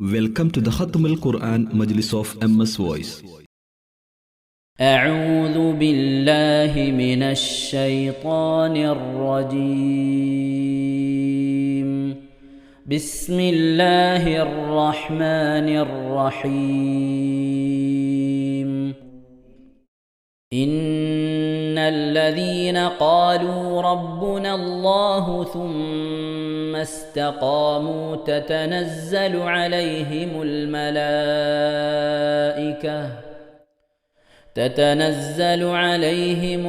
Welcome to the Khatam al-Quran Majlis of MS Voice. أعوذ بالله من الشيطان الرجيم. بسم الله الرحمن الرحيم. إن الذين قالوا ربنا الله ثم استقاموا تتنزل عليهم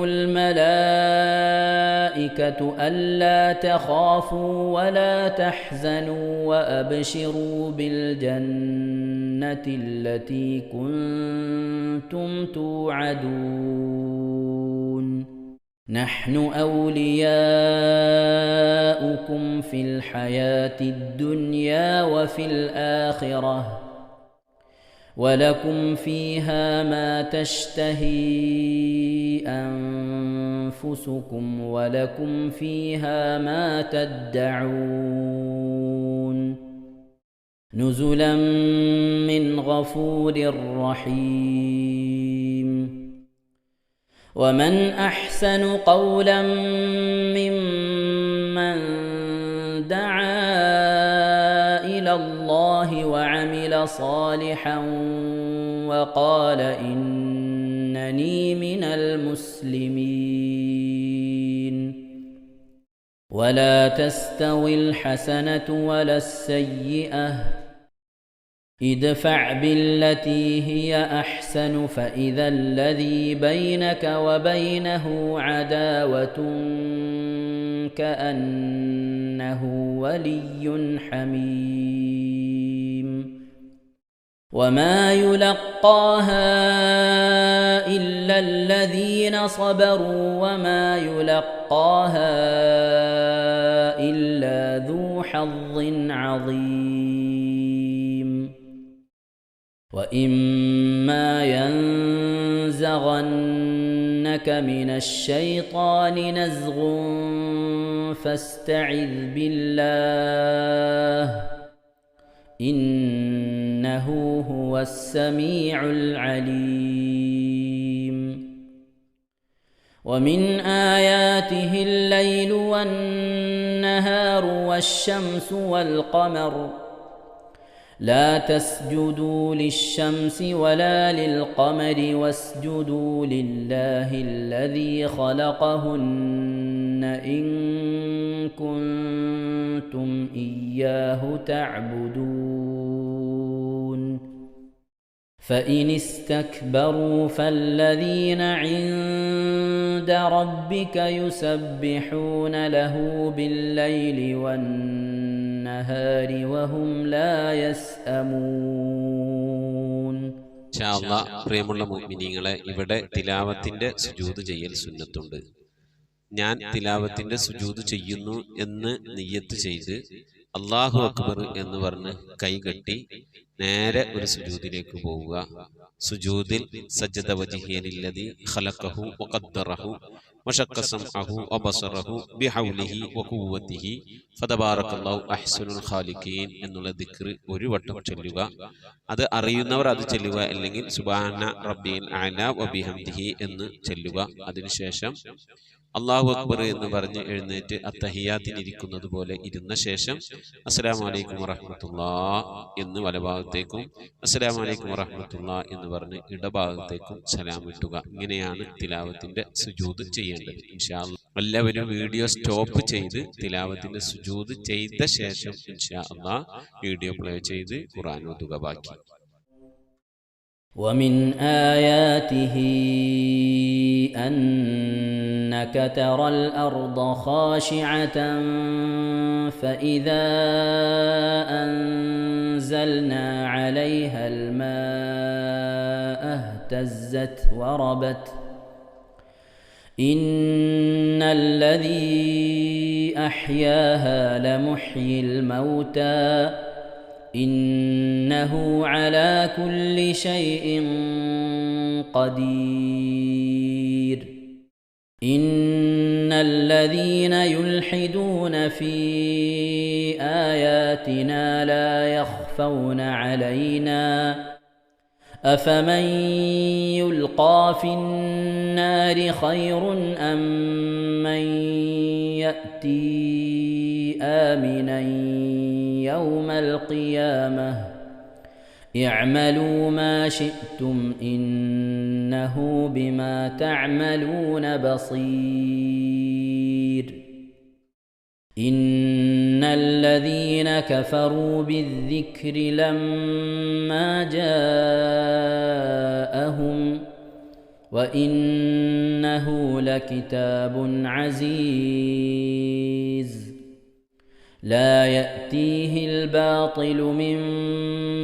الملائكة ألا تخافوا ولا تحزنوا وأبشروا بالجنة التي كنتم توعدون. نحن أولياؤكم في الحياة الدنيا وفي الآخرة ولكم فيها ما تشتهي أنفسكم ولكم فيها ما تدعون. نزلا من غفور رحيم. ومن أحسن قولا ممن دعا إلى الله وعمل صالحا وقال إنني من المسلمين. ولا تستوي الحسنة ولا السيئة ادفع بالتي هي أحسن فإذا الذي بينك وبينه عداوة كأنه ولي حميم. وما يلقاها إلا الذين صبروا وما يلقاها إلا ذو حظ عظيم. وإما ينزغنك من الشيطان نزغ فاستعذ بالله إنه هو السميع العليم. ومن آياته الليل والنهار والشمس والقمر لا تسجدوا للشمس ولا للقمر واسجدوا لله الذي خلقهن إن كنتم إياه تعبدون. فإن استكبروا فالذين عند ربك يسبحون له بالليل والنهار وهم لا يسأمون. പ്രിയമുള്ള മുഅ്മിനീങ്ങളെ, ഇവിടെ തിലാവത്തിന്റെ സുജൂദ് ചെയ്യൽ സുന്നത്തുണ്ട്. ഞാൻ തിലാവത്തിന്റെ സുജൂദ് ചെയ്യുന്നു എന്ന് നിയ്യത്ത് ചെയ്ത് അല്ലാഹു അക്ബർ എന്ന് പറഞ്ഞ് കൈകെട്ടി നേരെ ഒരു സുജൂദിലേക്ക് പോവുക. സുജൂദിൽ സജ്ജദ വജ്ഹിയ ലില്ലദി ഖലഖഹു വഖദ്ദറഹു വശഖ്ഖ സമഅഹു വബസറഹു ബിഹൗലിഹി വഖുവ്വതിഹി ഫതബാറകല്ലാഹു അഹ്സനുൽ ഖാലിഖീൻ എന്നുള്ള ദിക്ർ ഒരു വട്ടം ചൊല്ലുക. അത് അറിയുന്നവർ അത് ചൊല്ലുക, അല്ലെങ്കിൽ സുബ്ഹാന റബ്ബിൽ അഅല വബിഹംദിഹി എന്ന് ചൊല്ലുക. അതിനുശേഷം അല്ലാഹു അക്ബർ എന്ന് പറഞ്ഞ് എഴുന്നേറ്റ് അത്തഹിയാത്തിനിരിക്കുന്നത് പോലെ ഇരുന്ന ശേഷം അസ്സലാമു അലൈക്കും വറഹ്മത്തുള്ളാഹ് എന്ന് വലഭാഗത്തേക്കും അസ്സലാമു അലൈക്കും വറഹ്മത്തുള്ളാഹ് എന്ന് പറഞ്ഞ് ഇടഭാഗത്തേക്കും സലാം ഇട്ടുക. ഇങ്ങനെയാണ് തിലാവത്തിന്റെ സുജൂദ് ചെയ്യേണ്ടത്. ഇൻഷാ അല്ലാഹ് എല്ലാവരും വീഡിയോ സ്റ്റോപ്പ് ചെയ്ത് തിലാവത്തിന്റെ സുജൂദ് ചെയ്ത ശേഷം ഇൻഷാ അല്ലാഹ് വീഡിയോ പ്ലേ ചെയ്ത് ഖുർആൻ ഓതുക ബാക്കി. ومن آياته أنك ترى الأرض خاشعة فإذا أنزلنا عليها الماء اهتزت وربت إن الذي أحياها لمحيي الموتى إنه على كل شيء قدير. إن الذين يلحدون في آياتنا لا يخفون علينا أفمن يلقى في النار خير أم من يأتي آمنا يوم القيامة اعملوا ما شئتم إنه بما تعملون بصير إن الذين كفروا بالذكر لما جاءهم وإنه لكتاب عزيز لا يأتيه الباطل من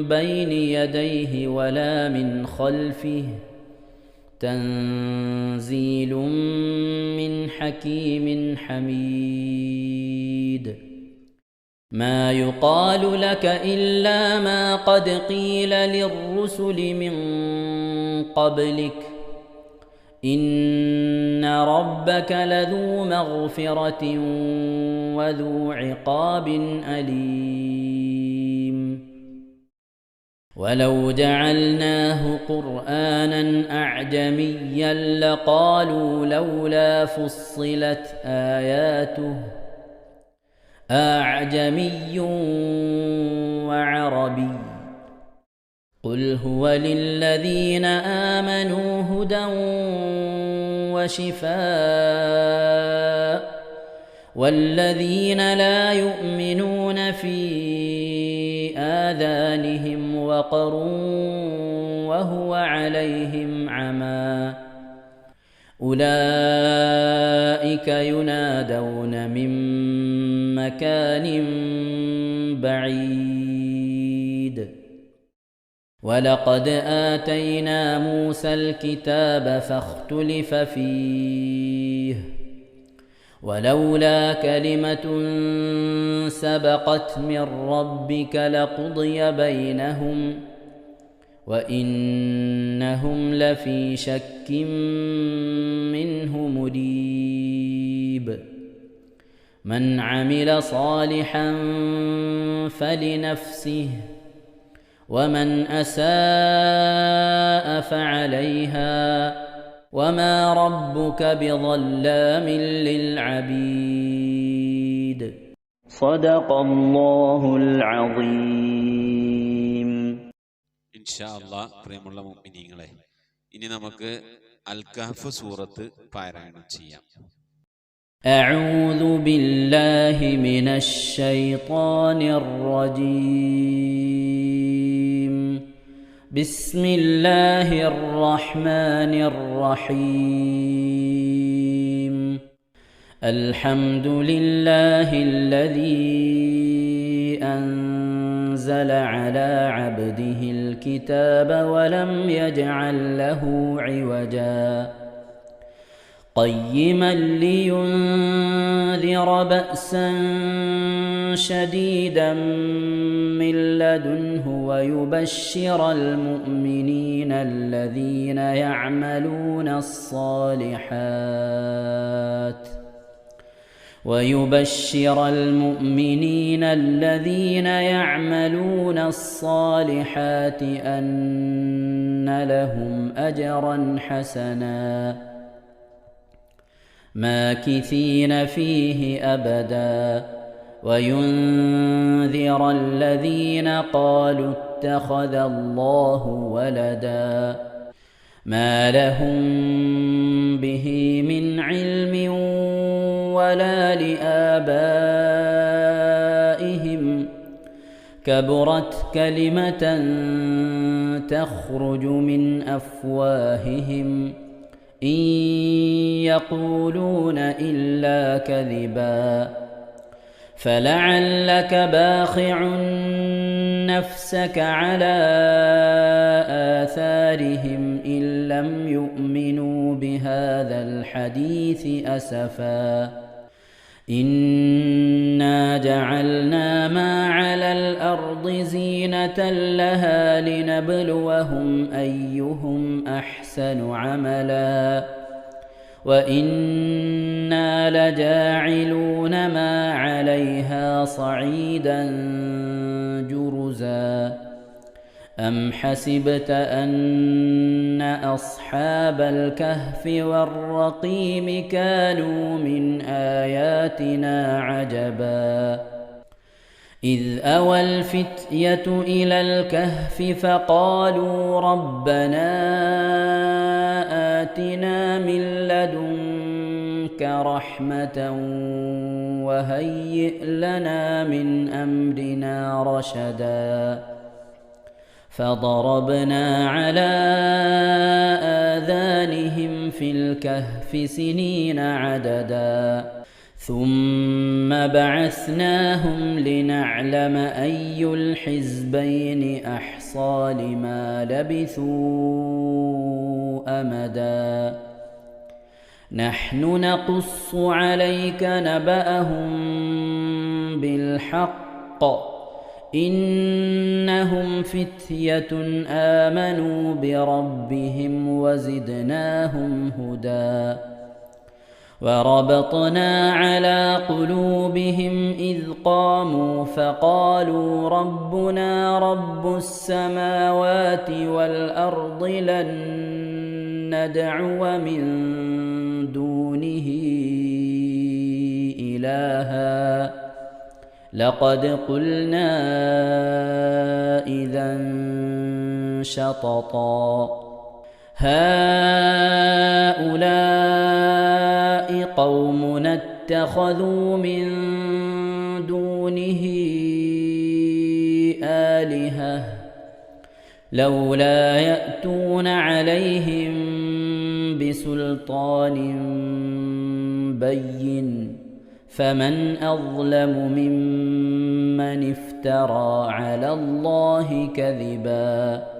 بين يديه ولا من خلفه تنزيل من حكيم حميد ما يقال لك إلا ما قد قيل للرسل من قبلك إن ربك لذو مغفرة وذو عقاب أليم ولو جعلناه قرآنا أعجميا لقالوا لولا فصلت آياته أعجمي وعربي قل هو للذين آمنوا هدى وشفاء والذين لا يؤمنون في آذانهم وقر وهو عليهم عمى أولئك ينادون من مكان بعيد ولقد آتينا موسى الكتاب فاختلف فيه ولولا كلمة سبقت من ربك لقضي بينهم وإنهم لفي شك منه مريب من عمل صالحا فلنفسه ومن أساء فعليها وما ربك بظلام للعبيد صدق الله العظيم. ഇൻഷാ അല്ലാഹ് പ്രിയമുള്ള മുഅ്മിനീങ്ങളെ, ഇനി നമുക്ക് അൽ കഹ്ഫ് സൂറത്ത് പാരായണം ചെയ്യാം. أعوذ بالله من الشيطان الرجيم. بسم الله الرحمن الرحيم. الحمد لله الذي أنزل على عبده الكتاب ولم يجعل له عوجا قيما لينذر بأسا شديدا من لدنه ويبشر المؤمنين الذين يعملون الصالحات أن لهم أجرا حسنا ماكثين فيه أبدا وينذر الذين قالوا اتخذ الله ولدا ما لهم به من علم ولا لآبائهم كبرت كلمة تخرج من أفواههم إن يقولون إلا كذبا فلعلك باخع نفسك على آثارهم إن لم يؤمنوا بهذا الحديث أسفا إنا جعلنا ما على الأرض زينة لها لنبلوهم أيهم أحسن عملا وإنا لجاعلون ما عليها صعيدا جرزا أم حسبت أن أصحاب الكهف والرقيم كانوا من آياتنا عجبا إذ أوى الفتية إلى الكهف فقالوا ربنا آتنا من لدنك رحمة وهيئ لنا من أمرنا رشدا فضربنا على آذانهم في الكهف سنين عددا ثم بعثناهم لنعلم أي الحزبين أحصى لما لبثوا أمدا نحن نقص عليك نبأهم بالحق إنهم فتية آمنوا بربهم وزدناهم هدى وربطنا على قلوبهم إذ قاموا فقالوا ربنا رب السماوات والأرض لن ندعو من دونه إلها لقد قلنا إذا شططا هؤلاء قومنا اتخذوا من دونه آلهة لولا يأتون عليهم بسلطان بين فمن أظلم ممن افترى على الله كذبا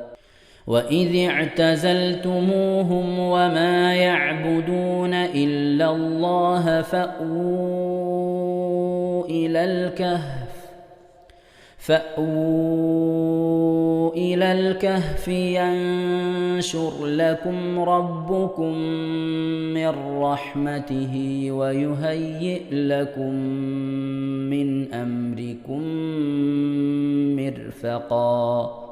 وإذ اعتزلتموهم وما يعبدون إلا الله فأووا إلى الكهف ينشر لكم ربكم من رحمته ويهيئ لكم من أمركم مرفقا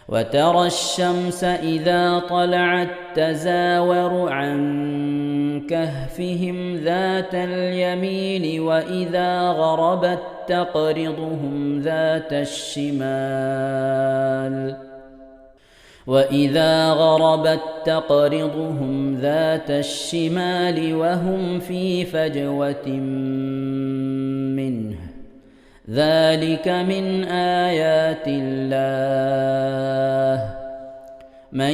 وترى الشمس إذا طلعت تزاور عن كهفهم ذات اليمين وإذا غربت تقرضهم ذات الشمال وهم في فجوة منه ذلك من آيات الله من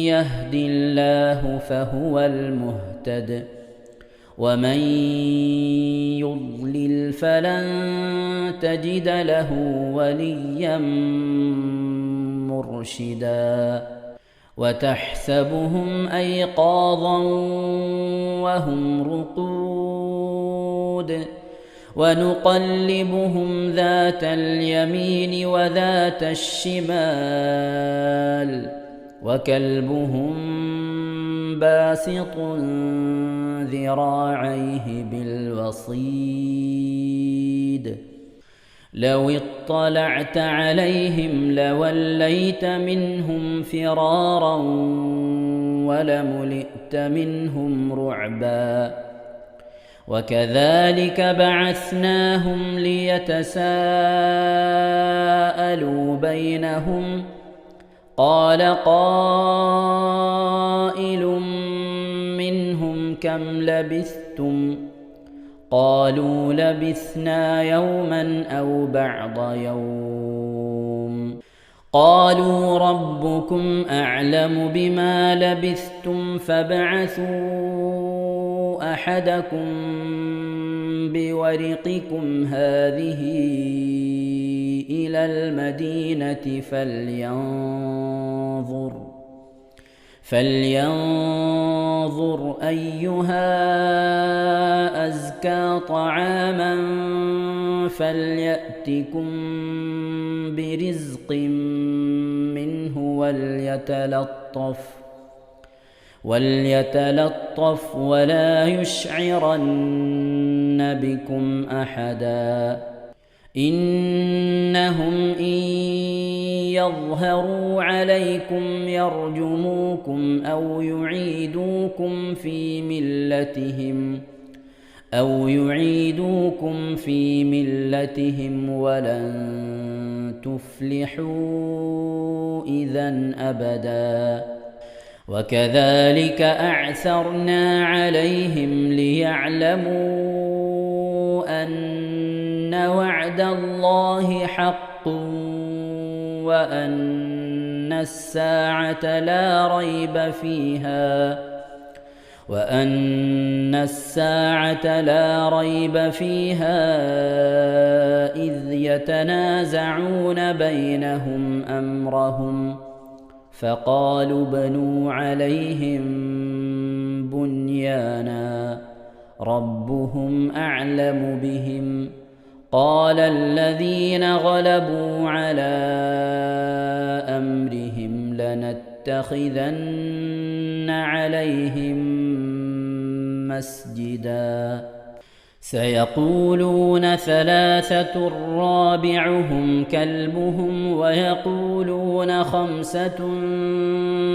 يهد الله فهو المهتد ومن يضلل فلن تجد له وليا مرشدا وتحسبهم أيقاظا وهم رقود ونقلبهم ذات اليمين وذات الشمال وكلبهم باسط ذراعيه بالوصيد لو اطلعت عليهم لوليت منهم فرارا ولملئت منهم رعبا وكذلك بعثناهم ليتساءلوا بينهم قال قائل منهم كم لبثتم قالوا لبثنا يوما أو بعض يوم قالوا ربكم أعلم بما لبثتم فابعثوا أحدكم بورقكم هذه إلى المدينة فلينظر أيها أزكى طعاما فليأتكم برزق منه وليتلطف ولا يشعرن بكم أحدا إنهم إن يظهروا عليكم يرجموكم أو يعيدوكم في ملتهم ولن تفلحوا إذن أبدا وكذلك أعثرنا عليهم ليعلموا أن وعد الله حق وأن الساعة لا ريب فيها إذ يتنازعون بينهم أمرهم فقالوا بنوا عليهم بنيانا ربهم أعلم بهم قال الذين غلبوا على أمرهم لنتخذن عليهم مسجدا سيقولون 3 رابعهم كلبهم ويقولون 5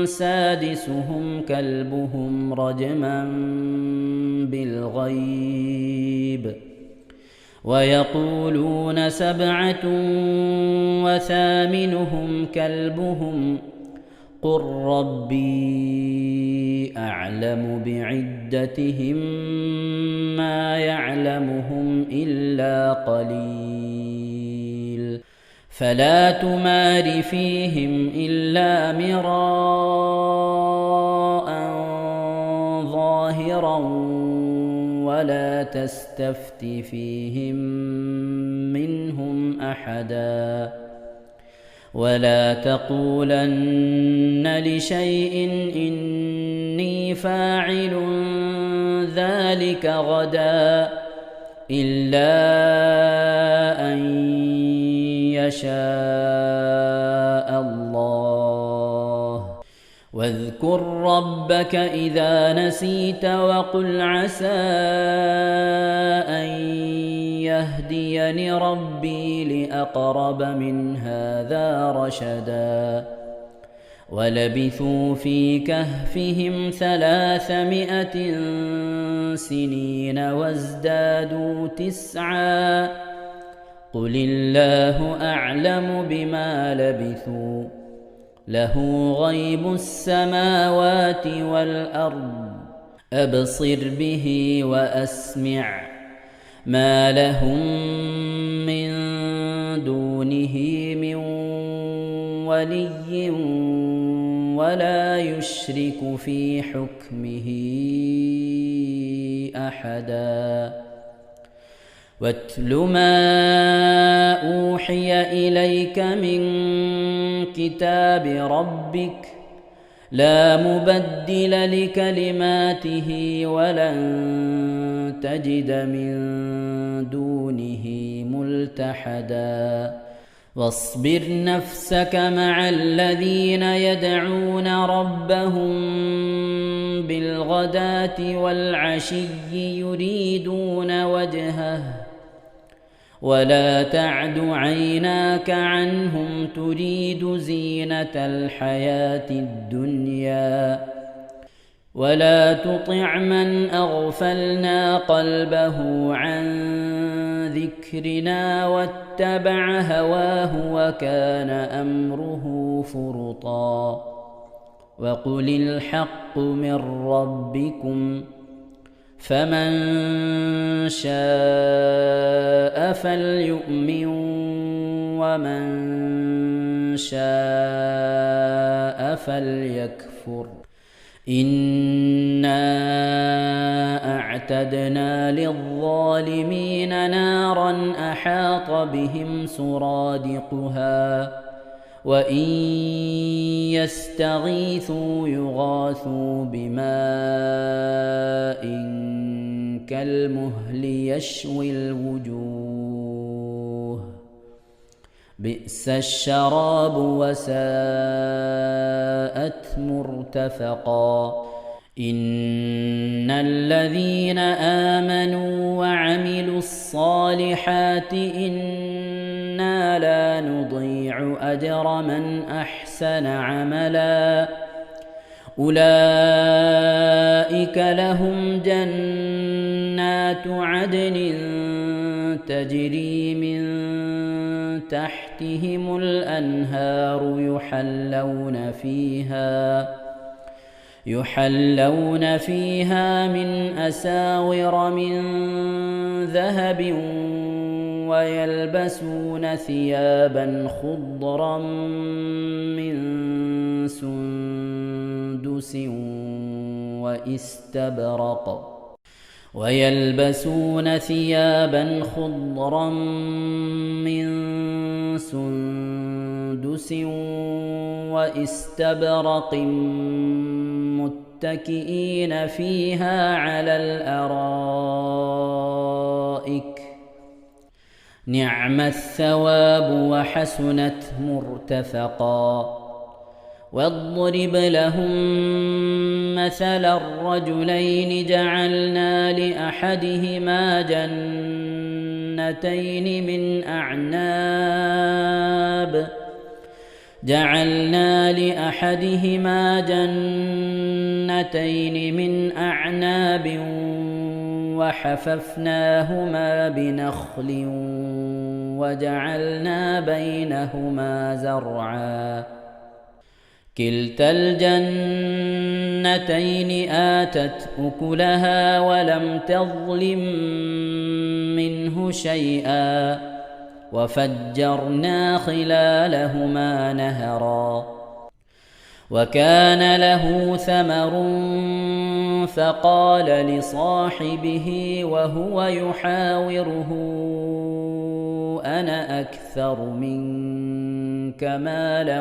سادسهم كلبهم رجما بالغيب ويقولون 7 وثامنهم كلبهم قل ربي أعلم بعدتهم ما يعلمهم إلا قليل فلا تمار فيهم إلا مراء ظاهرا ولا تستفت فيهم منهم أحدا ولا تقولن لشيء إني فاعل ذلك غدا إلا أن يشاء الله واذكر ربك إذا نسيت وقل عسى أن يهديني ربي لأقرب من هذا رشدا ولبثوا في كهفهم 300 سنين وازدادوا 9 قل الله أعلم بما لبثوا له غيب السماوات والأرض أبصر به وأسمع ما لهم من دونه من ولي ولا يشرك في حكمه أحدا واتل ما أوحي إليك من كتاب ربك لا مبدل لكلماته ولن تجد من دونه ملتحدا واصبر نفسك مع الذين يدعون ربهم بالغداة والعشي يريدون وجهه ولا تعد عيناك عنهم تريد زينة الحياة الدنيا ولا تطع من أغفلنا قلبه عن ذكرنا واتبع هواه وكان أمره فرطا وقل الحق من ربكم فمن شاء فليؤمن ومن شاء فليكفر إنا أعتدنا للظالمين نارا أحاط بهم سرادقها وإن يستغيثوا يغاثوا بماء كالمهل يشوي الوجوه بئس الشراب وساءت مرتفقا إن الذين آمنوا وعملوا الصالحات إنا لا نضيع أجر من أحسن عملا أولئك لهم جنات عدن تجري من تحتهم الأنهار يحلون فيها من أساور من ذهب ويلبسون ثيابا خضرا من سندس واستبرق متكئين فيها على الأرائك نعم الثواب وحسنت مرتفقا واضرب لهم مثل الرجلين جعلنا لأحدهما جنتين من أعناب وحففناهما بنخل وجعلنا بينهما زرعا كلتا الجنتين آتت أكلها ولم تظلم منه شيئا وفجرنا خلالهما نهرا وكان له ثمر فقال لصاحبه وهو يحاوره أنا أكثر منك مالا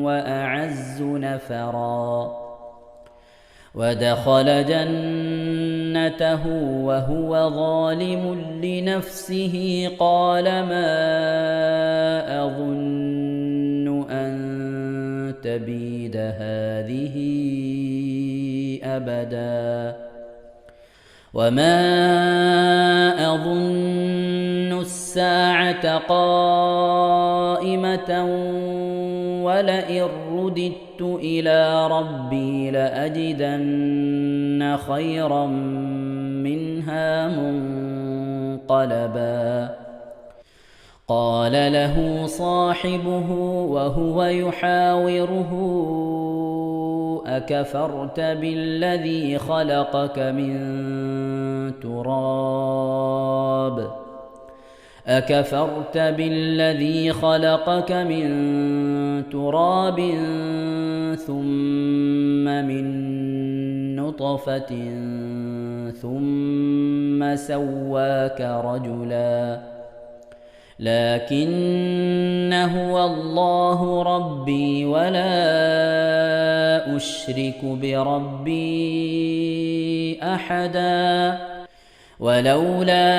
وأعز نفرا ودخل جنته وهو ظالم لنفسه قال ما أظن أن تبيد هذه أبدا وما أظن الساعة قائمة ولئن رددت إلى ربي لأجدن خيرا منها منقلبا قال له صاحبه وهو يحاوره أكفرت بالذي خلقك من تراب ثم من نطفة ثم سواك رجلا لكن هو الله ربي ولا أشرك بربي أحدا ولولا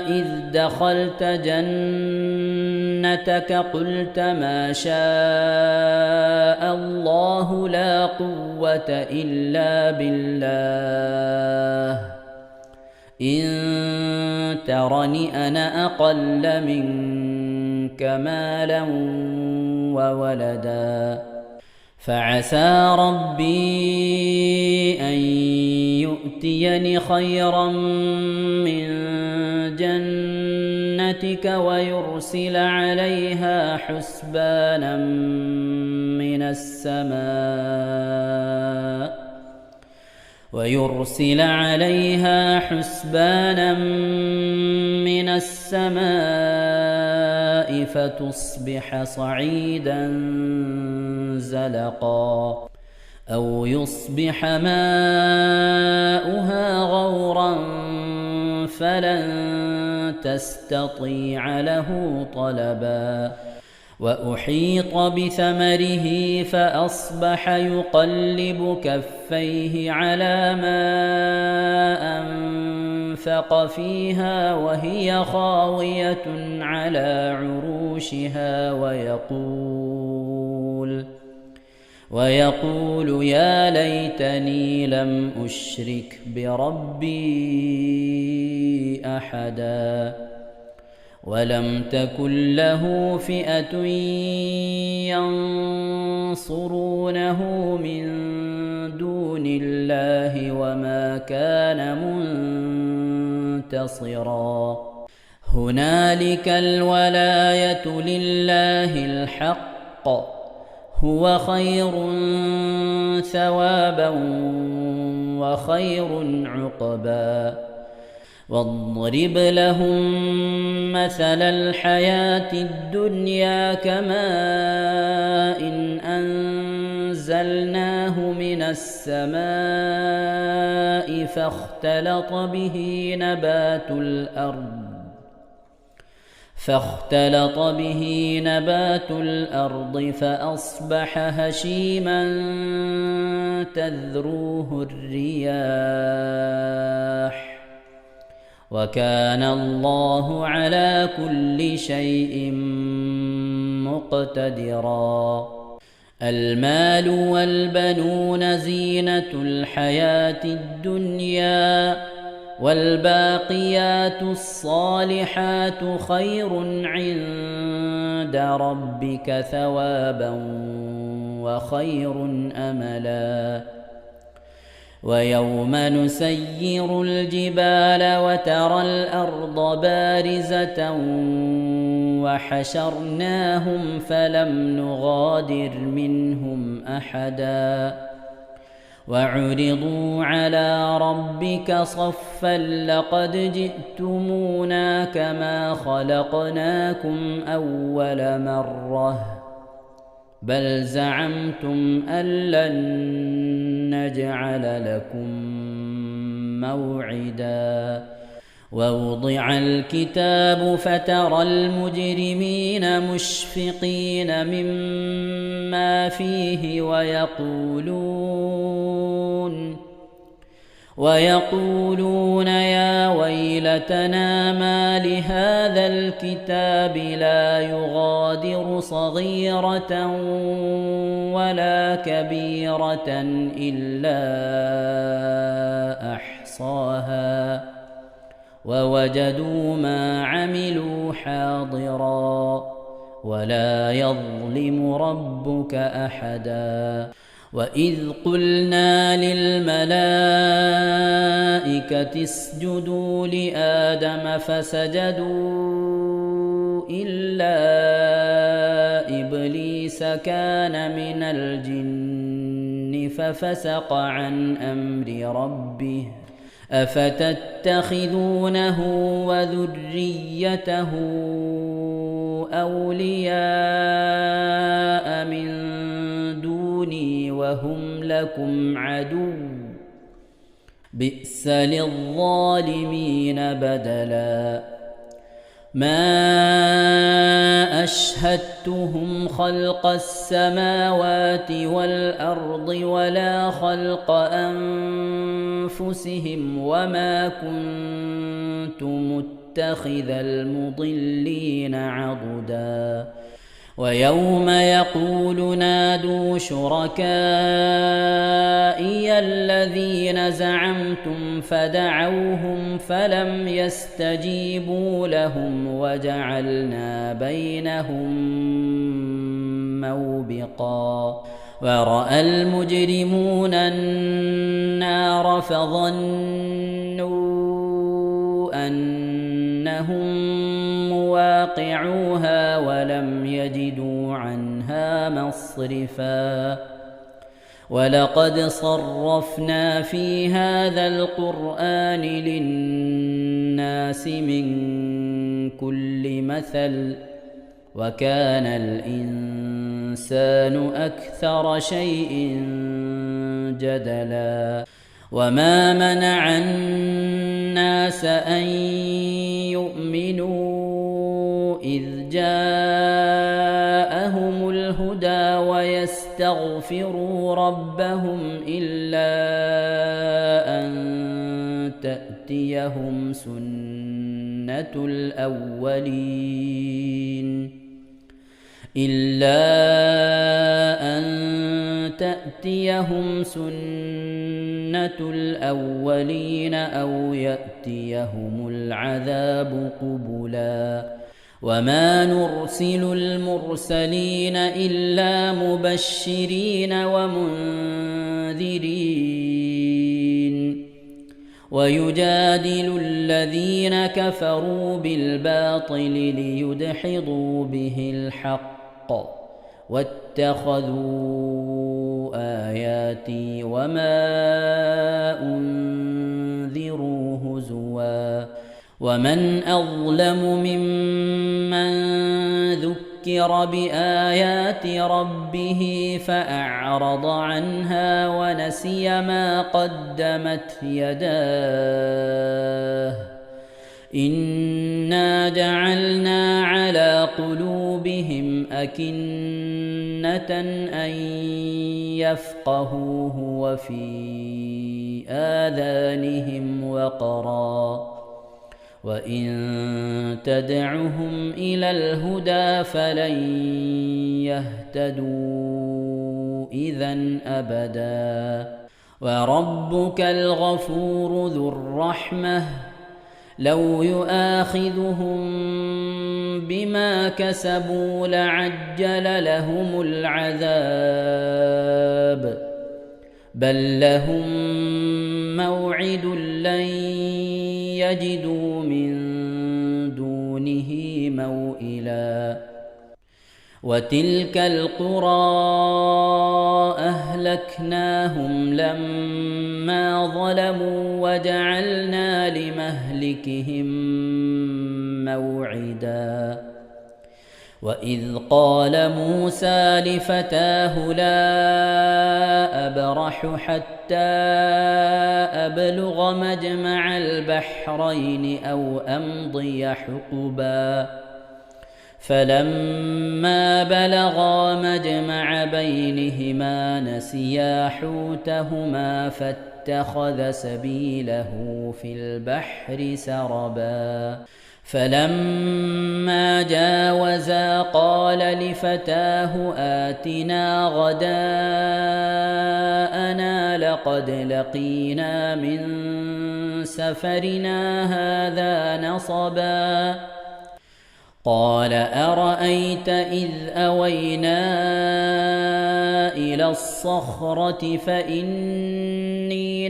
إذ دخلت جنتك قلت ما شاء الله لا قوة إلا بالله إن ترني أنا أقل منك مالا وولدا فعسى ربي أن يؤتيني خيرا من جنتك ويرسل عليها حسبانا من السماء فتصبح صعيدا زلقا أو يصبح ماؤها غورا فلن تستطيع له طلبا وأحيط بثمره فأصبح يقلب كفيه على ما أنفق فيها وهي خاوية على عروشها ويقول يا ليتني لم أشرك بربي أحدا ولم تكن له فئة ينصرونه من دون الله وما كان منتصرا هنالك الولاية لله الحق هو خير ثوابا وخير عقبا واضرب لهم مثل الحياة الدنيا كماء إن أنزلناه من السماء فاختلط به نبات الأرض فأصبح هشيما تذروه الرياح وكان الله على كل شيء مقتدرا المال والبنون زينة الحياة الدنيا والباقيات الصالحات خير عند ربك ثوابا وخير أملا ويوم نسير الجبال وترى الأرض بارزة وحشرناهم فلم نغادر منهم أحدا وعرضوا على ربك صفا لقد جئتمونا كما خلقناكم أول مرة بل زعمتم أن لن نجعل لكم موعدا ووضع الكتاب فترى المجرمين مشفقين مما فيه ويقولون يا ويلتنا ما لهذا الكتاب لا يغادر صغيرة ولا كبيرة إلا أحصاها ووجدوا ما عملوا حاضرا ولا يظلم ربك أحدا وإذ قلنا للملائكة اسجدوا لآدم فسجدوا إلا إبليس كان من الجن ففسق عن أمر ربه أفتتخذونه وذريته أولياء من دوني وهم لكم عدو بئس للظالمين بدلا ما أشهدتهم خلق السماوات والأرض ولا خلق أنفسهم وما كنت متخذ المضلين عضدا ويوم يقول نادوا شركائي الذين زعمتم فدعوهم فلم يستجيبوا لهم وجعلنا بينهم موبقا ورأى المجرمون النار فظنوا أنهم مواقعوها ولم يجدوا عنها مصرفا ولقد صرفنا في هذا القرآن للناس من كل مثل وكان الإنسان أكثر شيء جدلا وما منع الناس أن يؤمنوا إذ جاءهم الهدى ويستغفروا ربهم إلا أن تأتيهم سنة الأولين تأتيهم سنة الأولين أو يأتيهم العذاب قبلا وما نرسل المرسلين إلا مبشرين ومنذرين ويجادل الذين كفروا بالباطل ليدحضوا به الحق واتخذوا آياتي وما أنذروا هزوا ومن أظلم ممن ذكر بآيات ربه فأعرض عنها ونسي ما قدمت يداه إنا جعلنا على قلوبهم أكنة أن يفقهوه وفي آذانهم وقرا وإن تدعهم إلى الهدى فلن يهتدوا إذن أبدا وربك الغفور ذو الرحمة لو يؤاخذهم بما كسبوا لعجل لهم العذاب بل لهم موعد لن يجدوا من دونه موئلا وتلك القرى أهلكناهم لما ظلموا وجعلنا لمهلكهم موعدا وإذ قال موسى لفتاه لا أبرح حتى أبلغ مجمع البحرين أو أمضي حقبا فلما بلغا مجمع بينهما نسيا حوتهما فاتخذ سبيله في البحر سربا فلما جاوزا قال لفتاه آتنا غداءنا لقد لقينا من سفرنا هذا نصبا قال أرأيت إذ أوينا إلى الصخرة فإني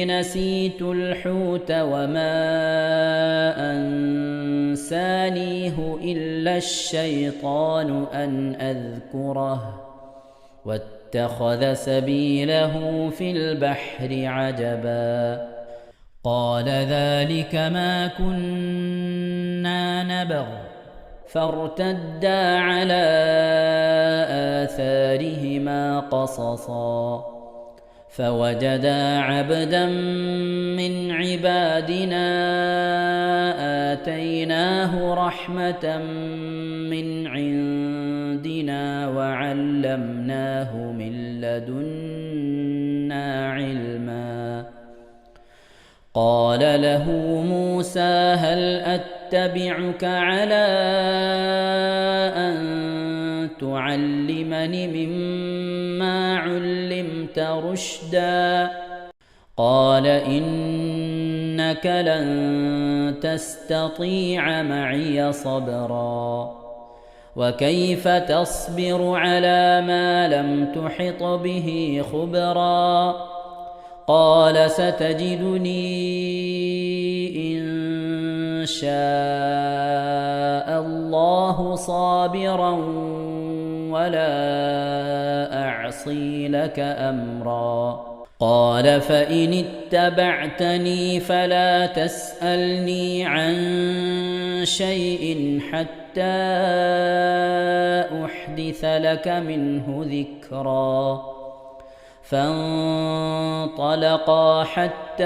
نسيت الحوت وما أنسانيه إلا الشيطان أن أذكره واتخذ سبيله في البحر عجبا قال ذلك ما كنا نبغ فارتدا على آثارهما قصصا فوجدا عبدا من عبادنا آتيناه رحمة من عندنا وعلمناه من لدنا علما قال له موسى هل أتبعك على أن تعلمني مما علمت رشدا قال إنك لن تستطيع معي صبرا وكيف تصبر على ما لم تحط به خبرا قال ستجدني إن شاء الله صابرا ولا أعصي لك أمرا قال فإن اتبعتني فلا تسألني عن شيء حتى أحدث لك منه ذكرا فانطلقا حتى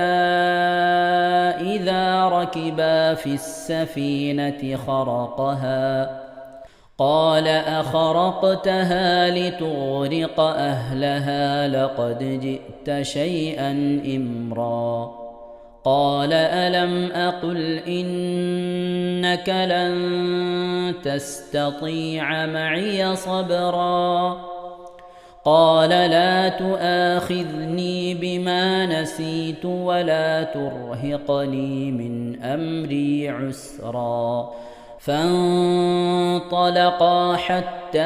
إذا ركبا في السفينة خرقها قال أخرقتها لتغرق أهلها لقد جئت شيئا إمرا قال ألم أقل إنك لن تستطيع معي صبرا قال لا تؤاخذني بما نسيت ولا ترهقني من أمري عسرا فانطلقا حتى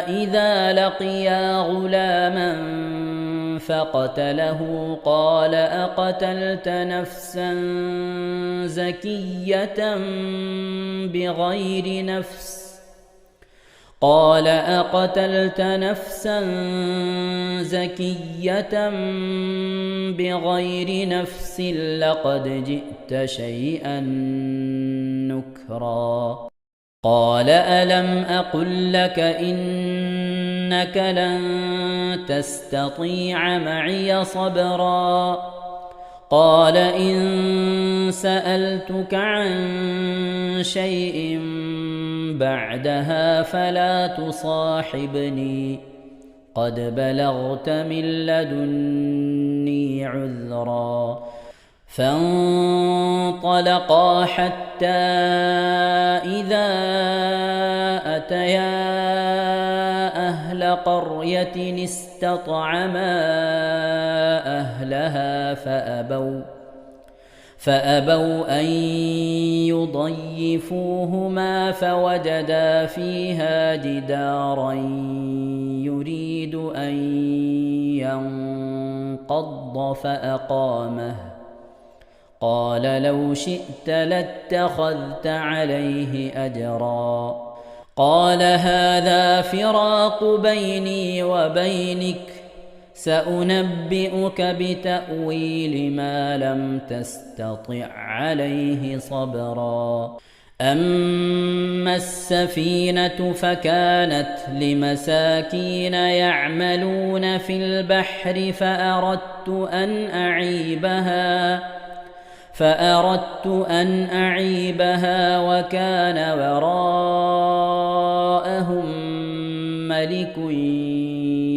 إذا لقيا غلاما فقتله قال أقتلت نفسا زكية بغير نفس قال أقتلت نفسا زكية بغير نفس لقد جئت شيئا نكرا قال ألم أقل لك إنك لن تستطيع معي صبرا قال إن سألتك عن شيء بعدها فلا تصاحبني قد بلغت من لدني عذرا فانطلقا حتى إذا أتيا أهل قرية استطعما أهلها فأبوا أن يضيفوهما فوجدا فيها جدارا يريد أن ينقض فأقامه قال لو شئت لاتخذت عليه أجرا قال هذا فراق بيني وبينك سأنبئك بتأويل ما لم تستطع عليه صبرا أما السفينة فكانت لمساكين يعملون في البحر فأردت أن أعيبها وكان وراءهم ملك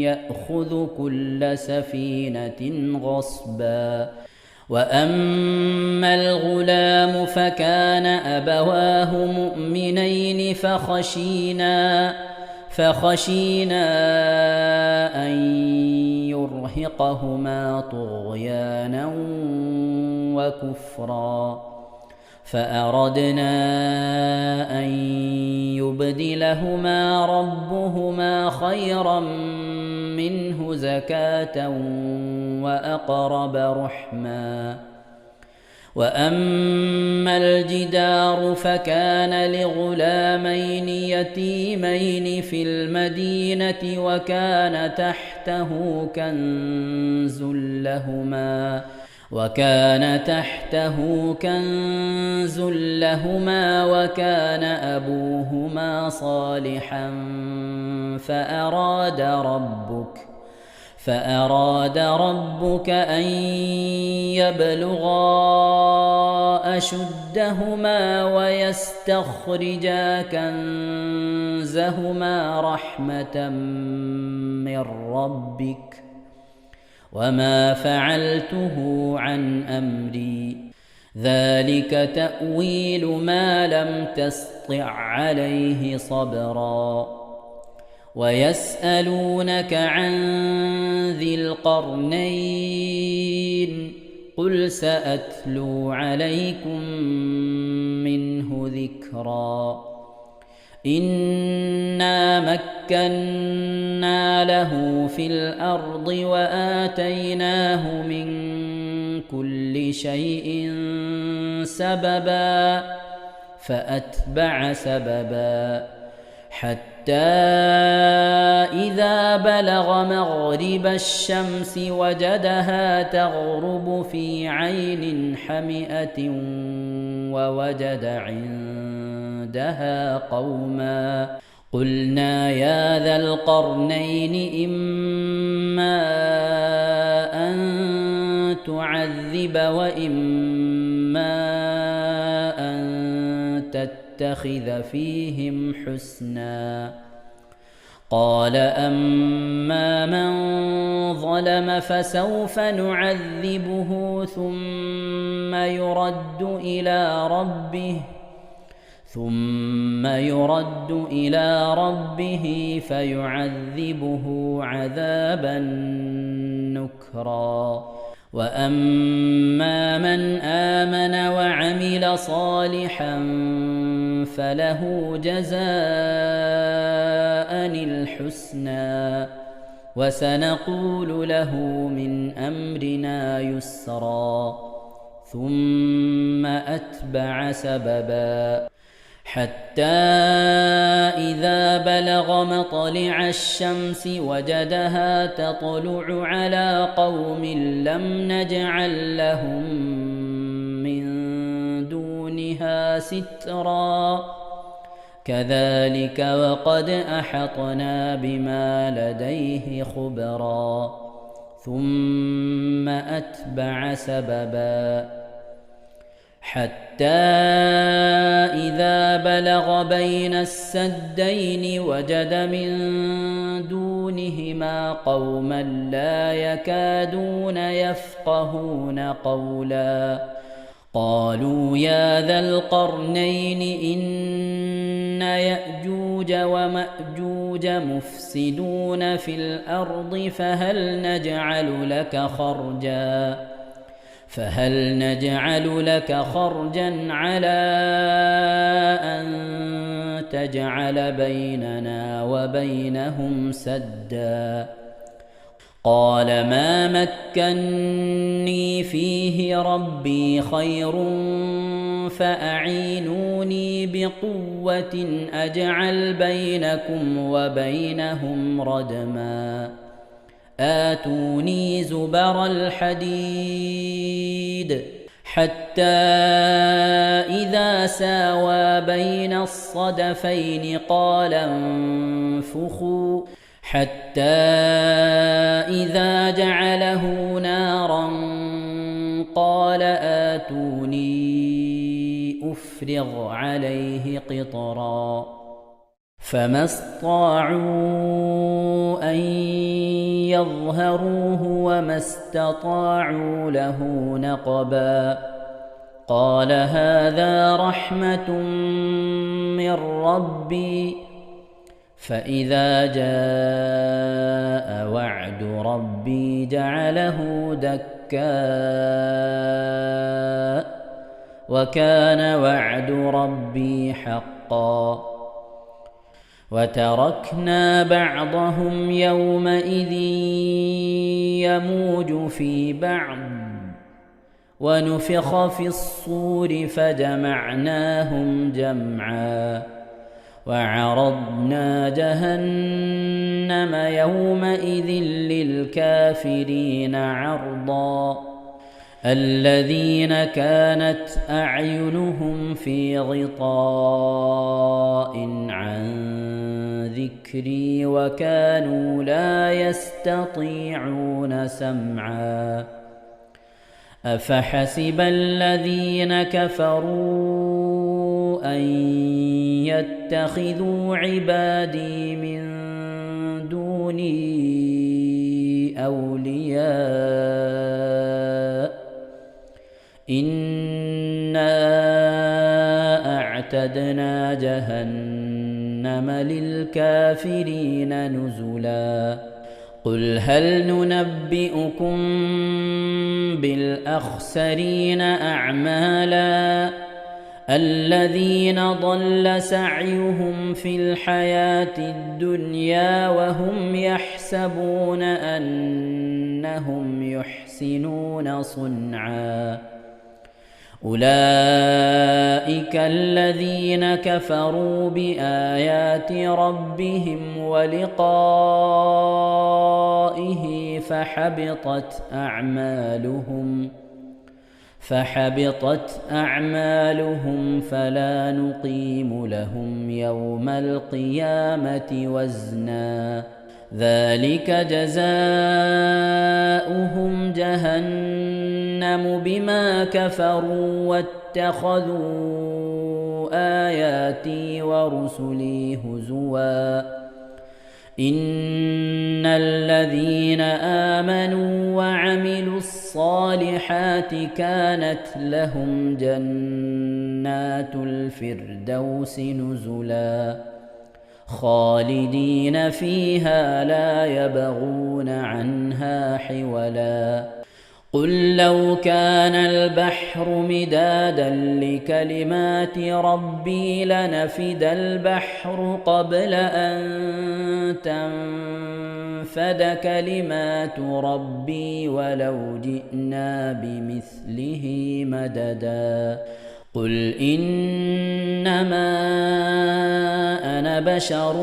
يأخذ كل سفينة غصبا وأما الغلام فكان أبواه مؤمنين فخشينا أن يرهقهما طغيانا وكفرا فأردنا أن يبدلهما ربهما خيرا منه زكاة وأقرب رحما وأما الجدار فكان لغلامين يتيمين في المدينة وكان تحته كنز لهما وكان أبوهما صالحا فأراد ربك أن يبلغا أشدهما ويستخرجا كنزهما رحمة من ربك وما فعلته عن أمري ذلك تأويل ما لم تسطع عليه صبرا ويسألونك عن ذي القرنين قل سأتلو عليكم منه ذكرا إنا مكنا له في الأرض وآتيناه من كل شيء سببا فأتبع سببا حتى إذا بلغ مغرب الشمس وجدها تغرب في عين حمئة ووجد عندها قوما قلنا يا ذا القرنين إما أن تعذب وإما أن تتخذ فيهم حسنا قال أما من ظلم فسوف نعذبه ثم يرد إلى ربه فيعذبه عذابا نكرا وأما من آمن وعمل صالحا فله جزاء الحسنى وسنقول له من أمرنا يسرا ثم أتبع سببا حتى إذا بلغ مطلع الشمس وجدها تطلع على قوم لم نجعل لهم من دونها سترا كذلك وقد أحطنا بما لديه خبرا ثم أتبع سببا حتى إذا بلغ بين السدين وجد من دونهما قوما لا يكادون يفقهون قولا قالوا يا ذا القرنين إن يأجوج ومأجوج مفسدون في الأرض فهل نجعل لك خرجا على أن تجعل بيننا وبينهم سدا قال ما مكني فيه ربي خير فأعينوني بقوة أجعل بينكم وبينهم ردما آتوني زبر الحديد حتى إذا ساوى بين الصدفين قال انفخوا حتى إذا جعله نارا قال آتوني أفرغ عليه قطرا فما استطاعوا أن يظهروه وما استطاعوا له نقبا قال هذا رحمة من ربي فإذا جاء وعد ربي جعله دكاء وكان وعد ربي حقا وتركنا بعضهم يومئذ يموج في بعض ونفخ في الصور فجمعناهم جمعا وعرضنا جهنم يومئذ للكافرين عرضا الذين كانت أعينهم في غطاء عن ذكري وكانوا لا يستطيعون سمعا أفحسب الذين كفروا أن يتخذوا عبادي من دوني أولياء إنا أعتدنا جهنم للكافرين نزلا قل هل ننبئكم بالأخسرين أعمالا الذين ضل سعيهم في الحياة الدنيا وهم يحسبون أنهم يحسنون صنعا أولئك الذين كفروا بآيات ربهم ولقائه فحبطت أعمالهم فلا نقيم لهم يوم القيامة وزنا ذلك جزاؤهم جهنم بما كفروا واتخذوا آياتي ورسلي هزوا إن الذين آمنوا وعملوا الصالحات كانت لهم جنات الفردوس نزلا خالدين فيها لا يبغون عنها حولا قل لو كان البحر مدادا لكلمات ربي لنفد البحر قبل أن تنفد كلمات ربي ولو جئنا بمثله مددا قل إنما أنا بشر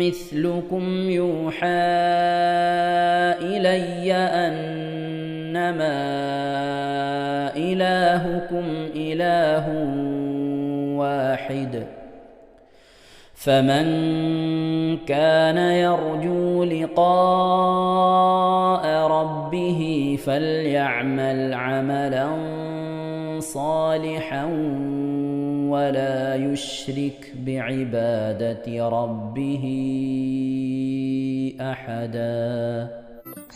مثلكم يوحى إلي أنما إلهكم إله واحد فمن كان يرجو لقاء ربه فليعمل عملا صالحا ولا يشرك بعبادة ربه أحدا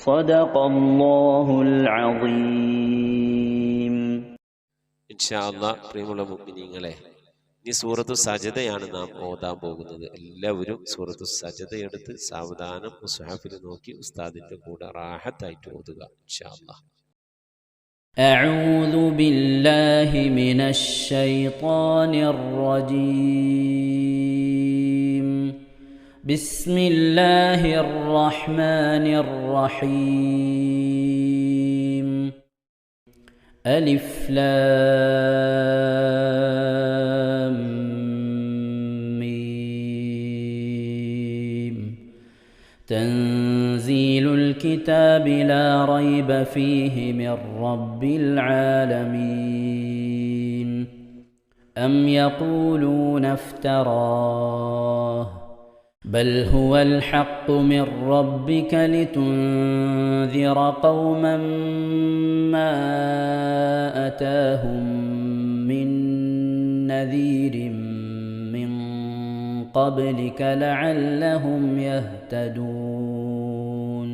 صدق الله العظيم. ഇൻഷാ അല്ലാഹ് പ്രിയമുള്ള മുഅ്മിനീങ്ങളെ, ഈ സൂറത്തു സജദയാണ് നാം ഓതാൻ പോകുന്നത്. എല്ലാവരും സൂറത്തു സജദ എടുത്ത് സാവധാനം മുസ്ഹഫിൽ നോക്കി ഉസ്താദിന്റെ കൂടെ റാഹത്തായിട്ട് ഓതുക ഇൻഷാ അല്ലാഹ്. أعوذ بالله من الشيطان الرجيم. بسم الله الرحمن الرحيم. ألف لام ميم. تنزيل الكتاب لا ريب فيه من رب العالمين. أم يقولون افتراه بل هو الحق من ربك لتنذر قوما ما أتاهم من نذير من قبلك لعلهم يهتدون.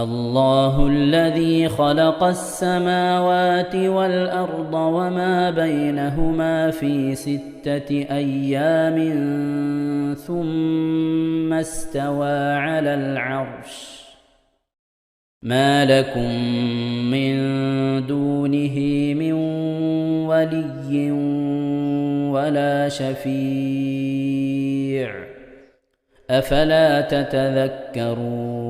الله الذي خلق السماوات والأرض وما بينهما في 6 أيام ثم استوى على العرش. ما لكم من دونه من ولي ولا شفيع أفلا تتذكرون.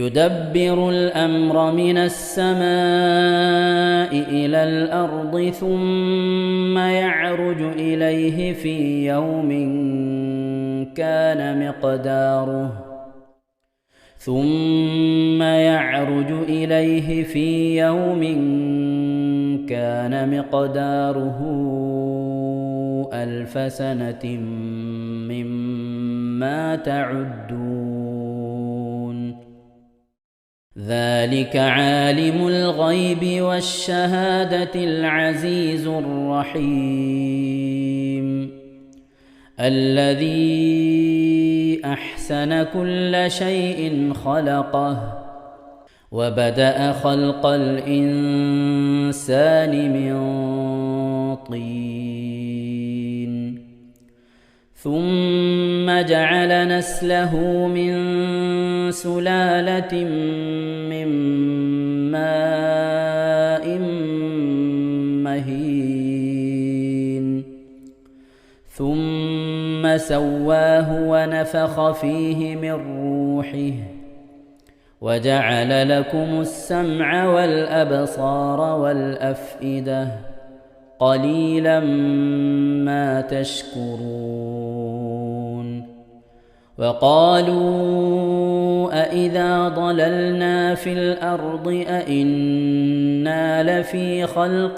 يدبر الأمر من السماء إلى الأرض ثم يعرج إليه في يوم كان مقداره 1000 سنة مما تعدون. ذلك عالم الغيب والشهادة العزيز الرحيم. الذي أحسن كل شيء خلقه وبدأ خلق الإنسان من طين ثم جعل نسله من سلالة من ماء مهين ثم سواه ونفخ فيه من روحه وجعل لكم السمع والأبصار والأفئدة قليلا ما تشكرون. وقالوا أإذا ضللنا في الأرض أإنا لفي خلق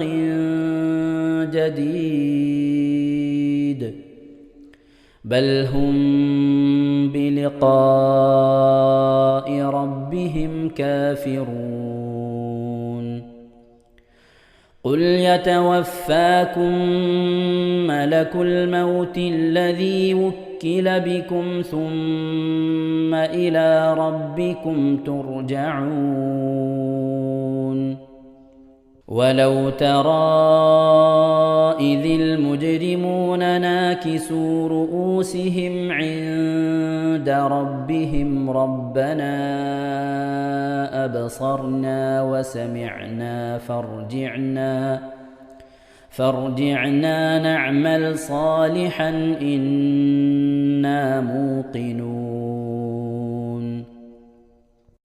جديد بل هم بلقاء ربهم كافرون. قل يتوفاكم ملك الموت الذي وكل بكم ثم إلى ربكم ترجعون ولو ترى إذ المجرمون ناكسوا رؤوسهم عند ربهم ربنا أبصرنا وسمعنا فارجعنا نعمل صالحا إنا موقنون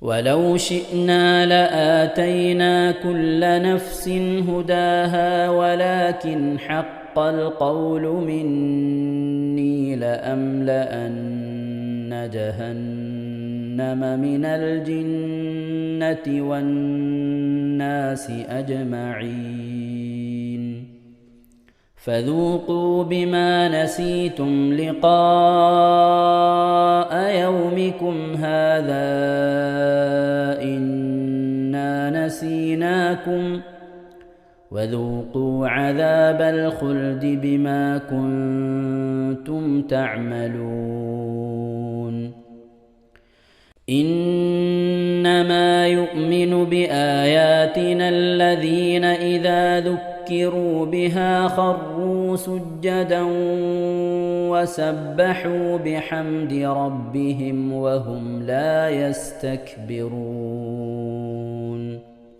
ولو شئنا لآتينا كل نفس هداها ولكن حق القول مني لأملأن جهنم من الجنة والناس أجمعين فذوقوا بما نسيتم لقاء يومكم هذا إنا نسيناكم وذوقوا عذاب الخلد بما كنتم تعملون إنما يؤمن بآياتنا الذين إذا ذكروا بها خروا سجدا وسبحوا بحمد ربهم وهم لا يستكبرون.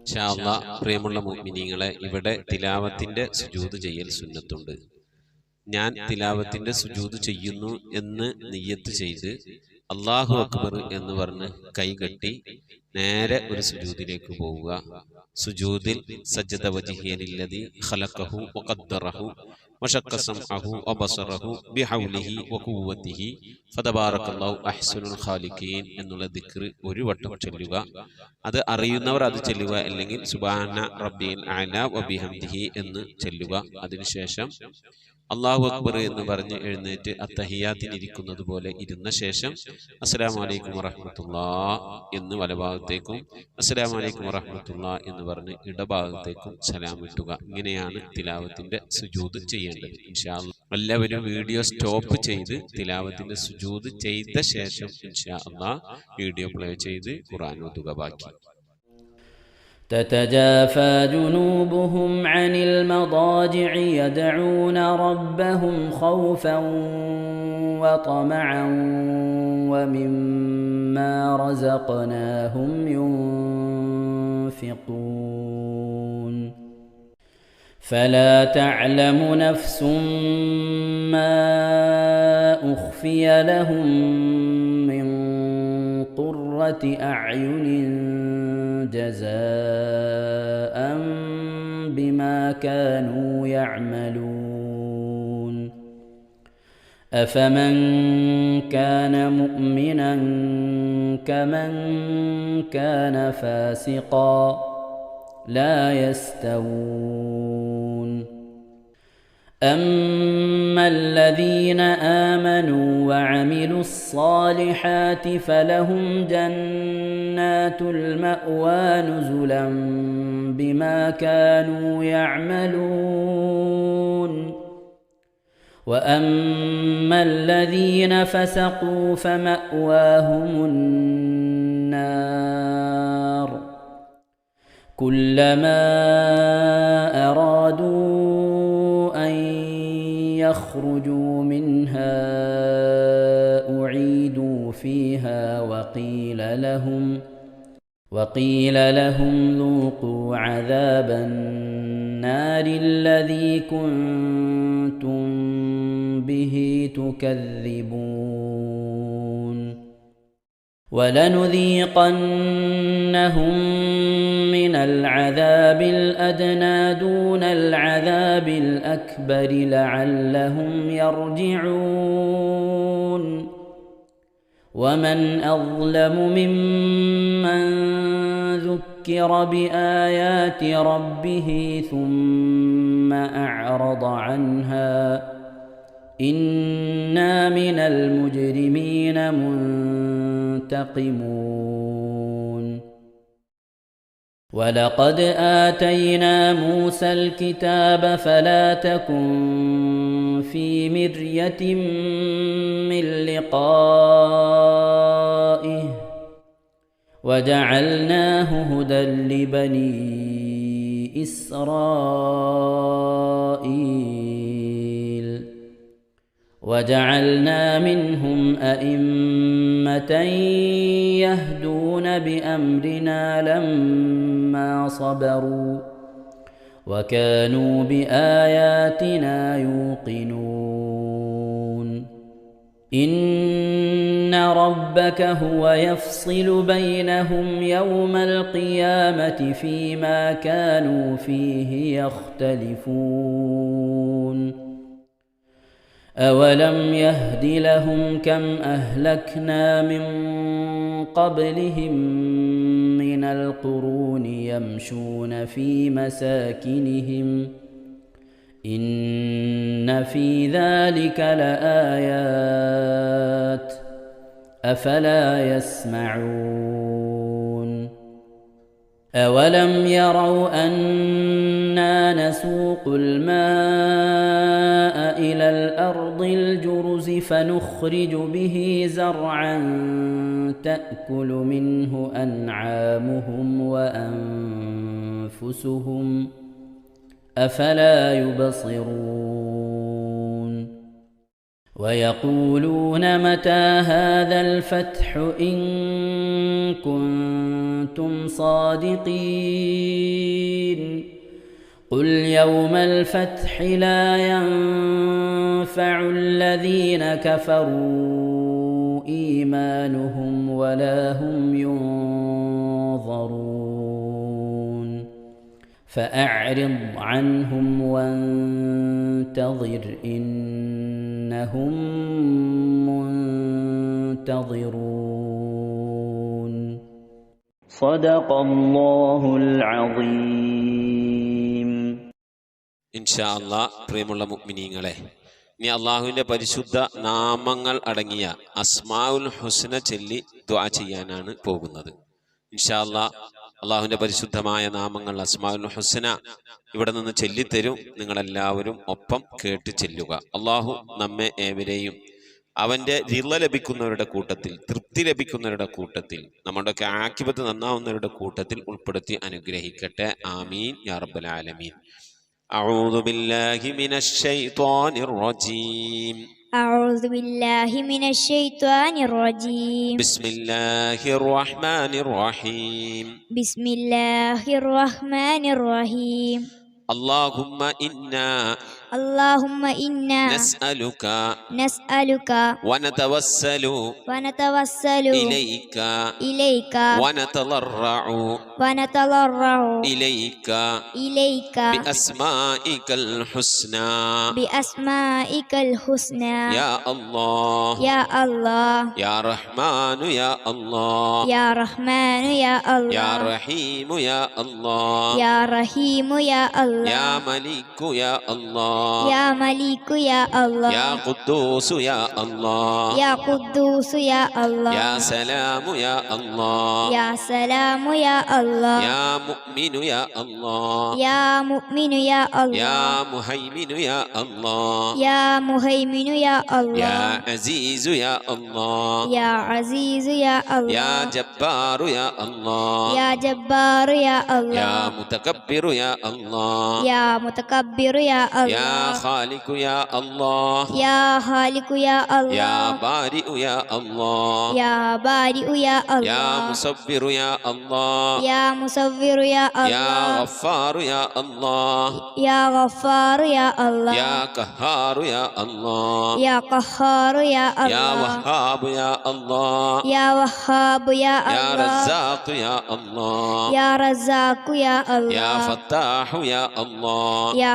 ഇൻഷാ അല്ലാഹ് പ്രിയമുള്ള മുഅ്മിനീങ്ങളെ, ഇവിടെ തിലാവത്തിന്റെ സുജൂദ് ചെയ്യൽ സുന്നത്തുണ്ട്. ഞാൻ തിലാവത്തിന്റെ സുജൂദ് ചെയ്യുന്നു എന്ന് നിയ്യത്ത് ചെയ്ത് അല്ലാഹു അക്ബർ എന്ന് പറഞ്ഞ് കൈകെട്ടി നേരെ ഒരു സുജൂദിലേക്ക് പോവുക. സുജൂദിൽ സജ്ജദ വജ്ഹിയ ലില്ലദി ഖലഖഹു വഖദ്ദറഹു വശഖ സമഅഹു വബസറഹു ബിഹൗലിഹി വഖുവ്വതിഹി ഫതബാറകല്ലാഹു അഹ്സനുൽ ഖാലിഖീൻ എന്നുള്ള ദിക്ർ ഒരു വട്ടം ചൊല്ലുക. അത് അറിയുന്നവർ അത് ചൊല്ലുക, അല്ലെങ്കിൽ സുബ്ഹാന റബ്ബിൽ അഅല വബിഹംദിഹി എന്ന് ചൊല്ലുക. അതിനുശേഷം അല്ലാഹു അക്ബർ എന്ന് പറഞ്ഞ് എഴുന്നേറ്റ് അത്തഹിയാത്തിനിരിക്കുന്നത് പോലെ ഇരുന്ന ശേഷം അസ്സലാമു അലൈക്കും വറഹ്മത്തുള്ളാഹി എന്ന് വലഭാഗത്തേക്കും അസ്സലാമു അലൈക്കും വറഹ്മത്തുള്ളാഹി എന്ന് പറഞ്ഞ് ഇടഭാഗത്തേക്കും സലാം ഇട്ടുക. ഇങ്ങനെയാണ് തിലാവത്തിന്റെ സുജൂദ് ചെയ്യേണ്ടത്. ഇൻഷാ അല്ലാഹ് എല്ലാവരും വീഡിയോ സ്റ്റോപ്പ് ചെയ്ത് തിലാവത്തിന്റെ സുജൂദ് ചെയ്ത ശേഷം ഇൻഷാ അല്ലാഹ് വീഡിയോ പ്ലേ ചെയ്ത് ഖുർആൻ ഓതുക. ബാക്കി تتجافى جنوبهم عن المضاجع يدعون ربهم خوفا وطمعا ومما رزقناهم ينفقون فلا تعلم نفس ما أخفي لهم من قرة أعين جزاء بما كانوا يعملون أفمن كان مؤمنا كمن كان فاسقا لا يستوون أما الذين آمنوا وعملوا الصالحات فلهم جنات المأوى نزلا بما كانوا يعملون وأما الذين فسقوا فمأواهم النار كلما أرادوا أن يخرجوا منها أعيدوا فيها وقيل لهم ذوقوا عذاب النار الذي كنتم به تكذبون ولنذيقنهم من العذاب الأدنى دون العذاب الأكبر لعلهم يرجعون ومن أظلم ممن ذكر بآيات ربه ثم أعرض عنها إنا من المجرمين منتقمون ولقد آتينا موسى الكتاب فلا تكن في مرية من لقائه وجعلناه هدى لبني إسرائيل وجعلنا منهم أئمة يهدون بأمرنا لما صبروا وكانوا بآياتنا يوقنون إن ربك هو يفصل بينهم يوم القيامة فيما كانوا فيه يختلفون أولم يهد لهم كم أهلكنا من قبلهم من القرون يمشون في مساكنهم إن في ذلك لآيات أفلا يسمعون أولم يروا أنا نسوق الماء إلى الأرض الجرز فنخرج به زرعا تأكل منه أنعامهم وأنفسهم أفلا يبصرون ويقولون متى هذا الفتح إن كنتم صادقين قل يوم الفتح لا ينفع الذين كفروا إيمانهم ولا هم ينظرون فأعرض عنهم وانتظر إنهم منتظرون صدق الله العظيم. ഇൻഷാ അല്ലാഹ് പ്രിയമുള്ള മുഅ്മിനീങ്ങളെ, ഇനി അള്ളാഹുവിൻ്റെ പരിശുദ്ധ നാമങ്ങൾ അടങ്ങിയ അസ്മാഉൽ ഹുസ്ന ചൊല്ലി ദുആ ചെയ്യാനാണ് പോകുന്നത്. ഇൻഷാ അല്ലാഹ് അള്ളാഹുവിൻ്റെ പരിശുദ്ധമായ നാമങ്ങൾ അസ്മാഉൽ ഹുസ്ന ഇവിടെ നിന്ന് ചൊല്ലിത്തരും. നിങ്ങളെല്ലാവരും ഒപ്പം കേട്ട് ചെല്ലുക. അള്ളാഹു നമ്മെ ഏവരെയും അവൻ്റെ റിള ലഭിക്കുന്നവരുടെ കൂട്ടത്തിൽ, തൃപ്തി ലഭിക്കുന്നവരുടെ കൂട്ടത്തിൽ, നമ്മുടെയൊക്കെ ആഖിബത്ത് നന്നാവുന്നവരുടെ കൂട്ടത്തിൽ ഉൾപ്പെടുത്തി അനുഗ്രഹിക്കട്ടെ. ആമീൻ യാ റബ്ബൽ ആലമീൻ. أعوذ بالله من الشيطان الرجيم. أعوذ بالله من الشيطان الرجيم. بسم الله الرحمن الرحيم. بسم الله الرحمن الرحيم. اللهم إنا نسألك ونتوسل إليك ونتضرع إليك بأسمائك الحسنى يا الله يا رحمن يا الله يا رحيم يا الله يا ملك يا الله يا قدوس يا الله يا سلام يا الله يا مؤمن يا الله يا مهيمن يا الله يا عزيز يا الله يا جبار يا الله يا متكبر يا الله يا خالق يا الله يا بارئ يا الله يا مصور يا الله يا غفار يا الله يا قهار يا الله يا وهاب يا الله يا رزاق يا الله يا فتاح يا الله يا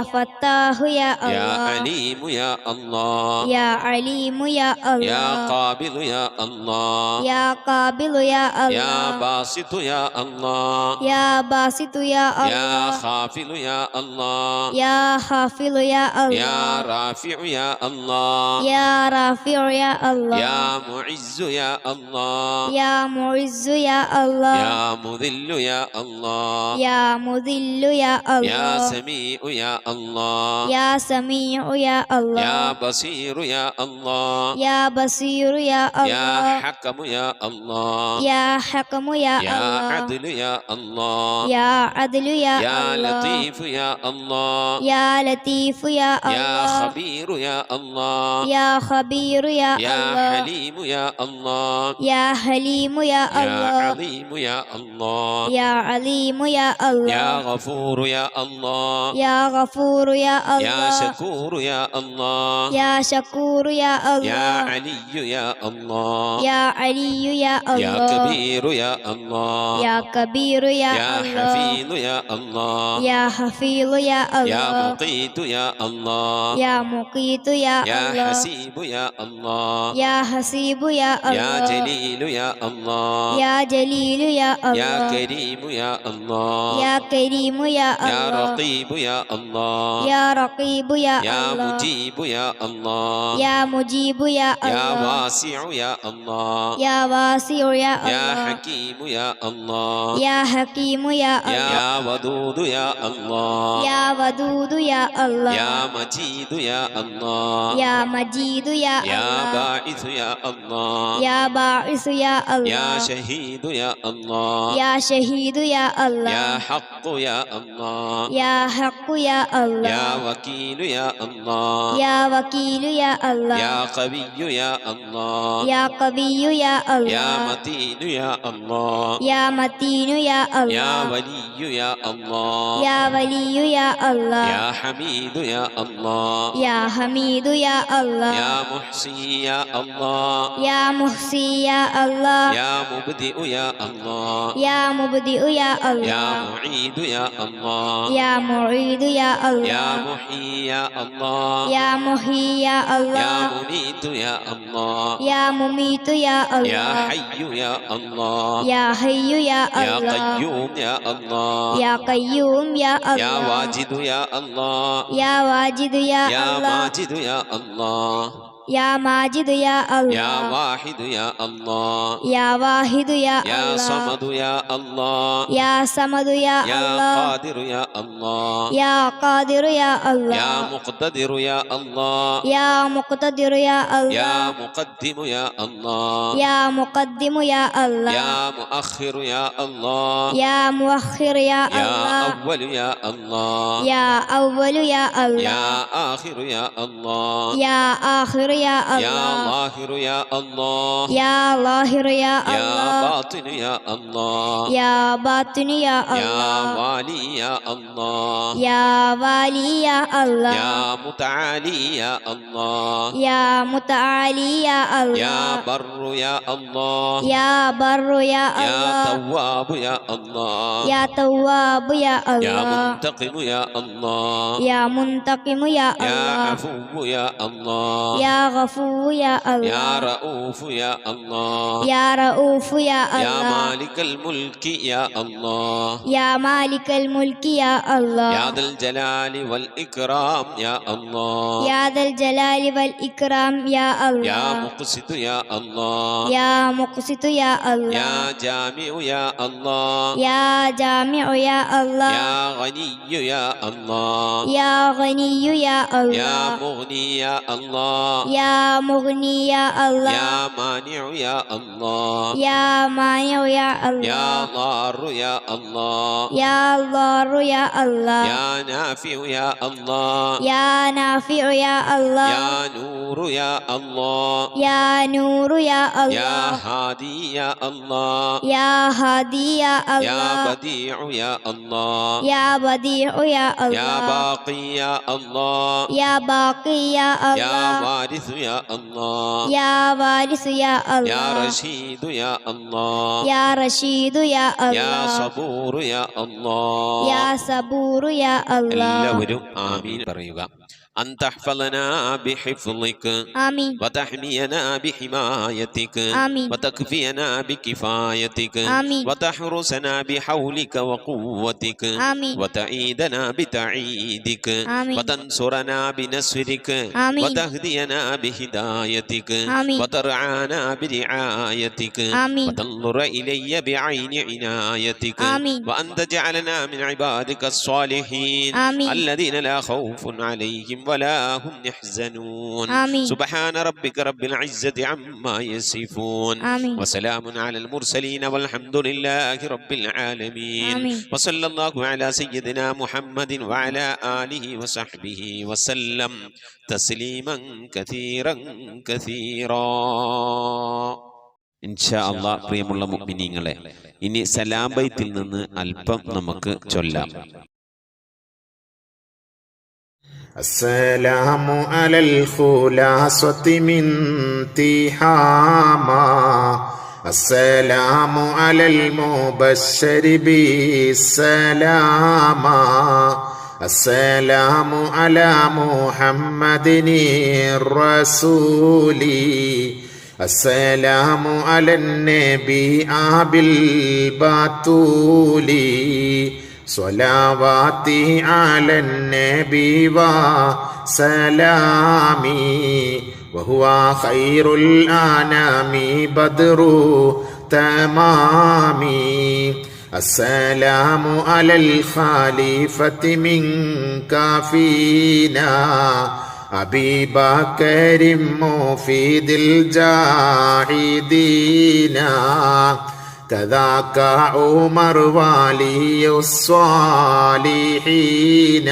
يا يا الله عليم يا الله يا عليم يا يا الله قابل يا الله يا قابل يا يا الله باسط يا الله يا باسط يا يا الله خافل يا الله يا خافض يا يا الله رافع يا الله يا رافع يا الله يا معز يا الله يا معز يا الله يا مذل يا الله يا مذل يا يا الله سميع يا الله يا سميع يا الله يا بصير يا الله يا بصير يا يا الله حكم يا الله يا حكم يا يا الله عدل يا الله يا عدل يا يا الله لطيف يا الله يا لطيف يا يا الله خبير يا الله يا خبير يا يا الله حليم يا الله يا حليم يا يا الله عظيم يا الله يا عليم يا يا الله غفور يا الله يا غفور يا يا الله شكور يا الله يا شكور يا يا الله علي يا الله يا علي يا يا الله كبير يا الله يا كبير يا يا الله حفيظ يا الله يا حفيظ يا يا الله مقيت يا الله يا مقيت يا يا الله حسيب يا الله يا حسيب يا يا الله جليل يا الله يا جليل يا يا الله كريم يا الله يا كريم يا يا الله رقيب يا الله يا رقيب يا يا الله مجيب يا الله يا مجيب يا يا الله واسع يا الله يا واسع يا يا الله حكيم يا الله يا حكيم يا الله يا ودود يا الله يا ودود يا الله يا مجيد يا الله يا مجيد يا يا الله باعث يا الله يا باعث يا يا الله شهيد يا الله يا شهيد يا يا الله حق يا الله يا حق يا الله يا وكيل يا الله يا وكيل يا الله يا قوي يا الله يا قوي يا يا الله متين يا الله يا متين يا يا الله ولي يا الله يا ولي يا الله يا حميد يا الله يا حميد يا الله يا محصي يا الله يا محصي يا الله يا مبدئ يا الله يا مبدئ يا يا الله معيد يا الله يا معيد يا يا الله محيي يا الله يا محيي يا يا الله مميت يا الله يا مميت يا يا الله حي يا الله يا حي يا يا الله قيوم يا الله يا قيوم يا يا الله واجد يا الله يا واجد يا يا الله ماجد يا الله يا ماجد يا يا الله واحد يا الله يا واحد يا يا الله صمد يا الله يا صمد يا يا الله قادر يا الله يا قادر يا الله يا مقتدر يا الله يا مقتدر يا يا الله مقدم يا الله يا مقدم يا الله يا مؤخر يا الله يا مؤخر يا يا الله أول يا الله يا أول يا يا الله آخر يا الله يا آخر يا يا الله ظاهر يا الله يا ظاهر يا يا الله باطن يا الله يا باطن يا يا الله والي يا الله يا والي يا الله يا متعالي يا الله يا متعالي يا يا الله بر يا الله يا بر يا يا الله تواب يا الله يا تواب يا يا الله منتقم يا الله يا منتقم يا يا الله عفو يا الله يا غفور يا يا الله رؤوف يا الله يا رؤوف يا يا الله مالك الملك يا الله يا مالك الملك يا الله يا ذا الجلال والإكرام يا الله يا ذا الجلال والإكرام يا يا الله مقسط يا الله يا مقسط يا الله يا جامع يا الله يا جامع يا الله يا غني يا الله يا غني يا يا الله مغني يا الله يا مغني يا الله يا مانع يا الله يا مانع يا يا الله ضار يا الله يا ضار يا الله يا نافع يا الله يا نافع يا الله يا نور يا الله يا نور يا يا الله هادي يا الله يا هادي يا يا الله بديع يا الله يا بديع يا يا الله باقي يا الله يا باقي يا يا الله وارث يا الله يا وارث يا يا الله رشيد يا الله يا رشيد يا يا الله صبور يا الله يا صبور يا الله എല്ലാവരും ആമീൻ പറയുക. أن تحفظنا بحفظك آمين وتحمينا بحمايتك آمين وتكفينا بكفايتك آمين وتحرسنا بحولك وقوتك آمين وتعيدنا بتعيدك آمين وتنصرنا بنصرك آمين وتهدينا بهدايتك آمين وترعانا برعايتك آمين وتنظر إلي بعين عنايتك آمين وأن تجعلنا من عبادك الصالحين آمين الذين لا خوف عليهم ولا هم يحزنون آمين سبحان ربك رب العزة عما يصفون آمين وسلام على المرسلين والحمد لله رب العالمين آمين وصلى الله على سيدنا محمد وعلى آله وصحبه وسلم تسليما كثيرا كثيرا ഇൻഷാ അല്ലാഹ്. പ്രിയമുള്ള മുഅ്മിനീങ്ങളെ, ഇനി സലാം ബൈത്തിൽ നിന്ന് അല്പം നമുക്ക് ചൊല്ലാം. السلام على الخلاصة من تهاما السلام على المبشر بالسلاما السلام على محمد الرسول السلام على النبي أبي البتول صلواتي على النبي وسلامي وهو خير الأنام بدر تمامي السلام على الخليفة منك فينا أبي بكر مفيد الجاهدين كذاك عمر ولي الصالحين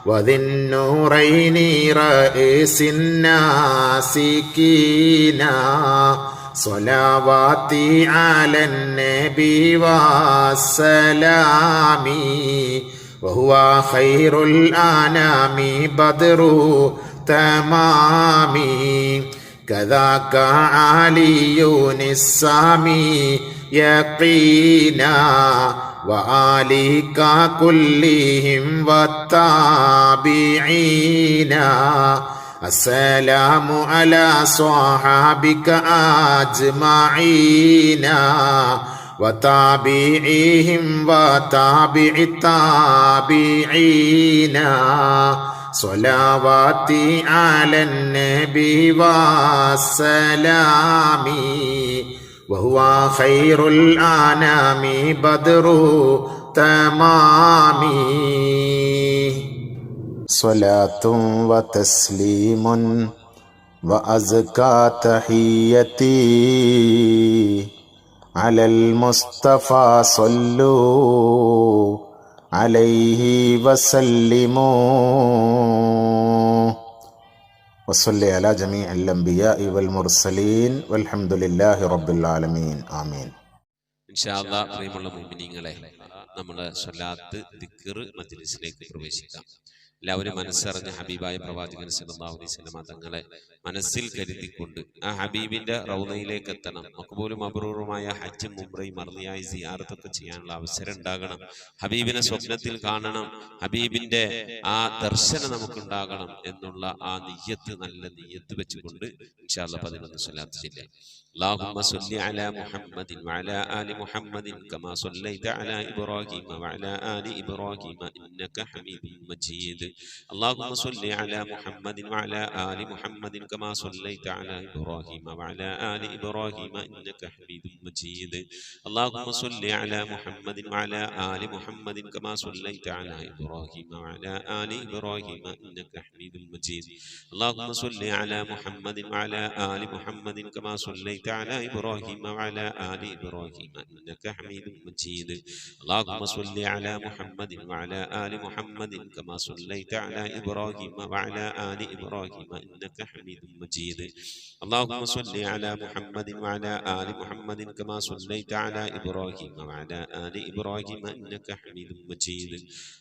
وذي النورين رئيس الناسكين صلواتي على النبي والسلام وهو خير الأنام بدر تمامي كذاك علي السامي يقينا وآلك كلهم والتابعين السلام على صحابك أجمعين وتابعيهم وتابع التابعين صلواتي على النبي والسلام وهو خير الأنام بدر تمامي صلاة وتسليم وأزكى تحيتي على المصطفى صلوا عليه وسلموا وصلي على جميع الأنبياء والمرسلين والحمد لله رب العالمين آمين. ഇൻഷാ അല്ലാഹ്. പ്രിയമുള്ള മുഅ്മിനീങ്ങളെ, നമ്മുടെ സ്വലാത്ത് ദിക്ർ മജ്ലിസിലേക്ക് പ്രവേശിക്കാം. എല്ലാവരും മനസ്സറിഞ്ഞ ഹബീബായ പ്രവാചകൻ സല്ലല്ലാഹു അലൈഹി വസല്ലം തങ്ങളെ മനസ്സിൽ കരുതിക്കൊണ്ട് ആ ഹബീബിന്റെ റൗളയിലേക്ക് എത്തണം. മഖ്ബൂലും മബ്റൂറുമായ ഹജ്ജും ഉംറയും മർദിയായ സിയാറത്തൊക്കെ ചെയ്യാനുള്ള അവസരം ഉണ്ടാകണം. ഹബീബിനെ സ്വപ്നത്തിൽ കാണണം, ഹബീബിന്റെ ആ ദർശനം നമുക്കുണ്ടാകണം എന്നുള്ള ആ നിയ്യത്ത്, നല്ല നിയ്യത്ത് വെച്ചുകൊണ്ട് ഇൻഷാ അല്ലാഹ് 11 സ്വലാത്ത് ചൊല്ലാം. اللهم صل على محمد وعلى آل محمد كما صليت على إبراهيم وعلى آل إبراهيم إنك حميد مجيد. اللهم صل على محمد وعلى آل محمد كما صليت على إبراهيم وعلى آل إبراهيم إنك حميد مجيد. اللهم صل على محمد وعلى آل محمد كما صليت على إبراهيم وعلى آل إبراهيم إنك حميد مجيد. اللهم صل على محمد وعلى آل محمد كما صليت على إبراهيم وعلى آل إبراهيم إنك حميد مجيد. اللهم صل على محمد وعلى آل محمد كما صليت على إبراهيم وعلى آل إبراهيم إنك حميد مجيد. اللهم صل على محمد وعلى آل محمد كما صليت على إبراهيم وعلى آل إبراهيم إنك حميد مجيد.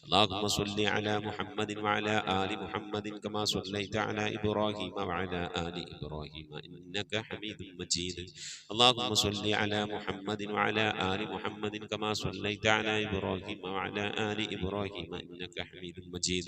اللهم صل على محمد وعلى آل محمد كما صليت على إبراهيم وعلى آل إبراهيم إنك حميد مجيد. اللهم صل على محمد وعلى آل محمد كما صليت على إبراهيم وعلى آل إبراهيم إنك حميد مجيد.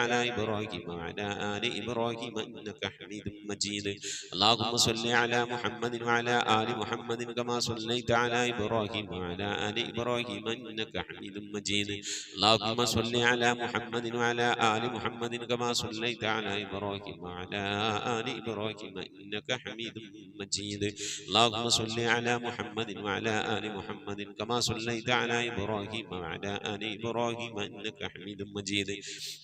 على إبراهيم وعلى آل إبراهيم إنك حميد مجيد اللهم صل على محمد وعلى آل محمد كما صليت على إبراهيم وعلى آل إبراهيم إنك حميد مجيد اللهم صل على محمد وعلى آل محمد كما صليت على إبراهيم وعلى آل إبراهيم إنك حميد مجيد اللهم صل على محمد وعلى آل محمد كما صليت على إبراهيم وعلى آل إبراهيم إنك حميد مجيد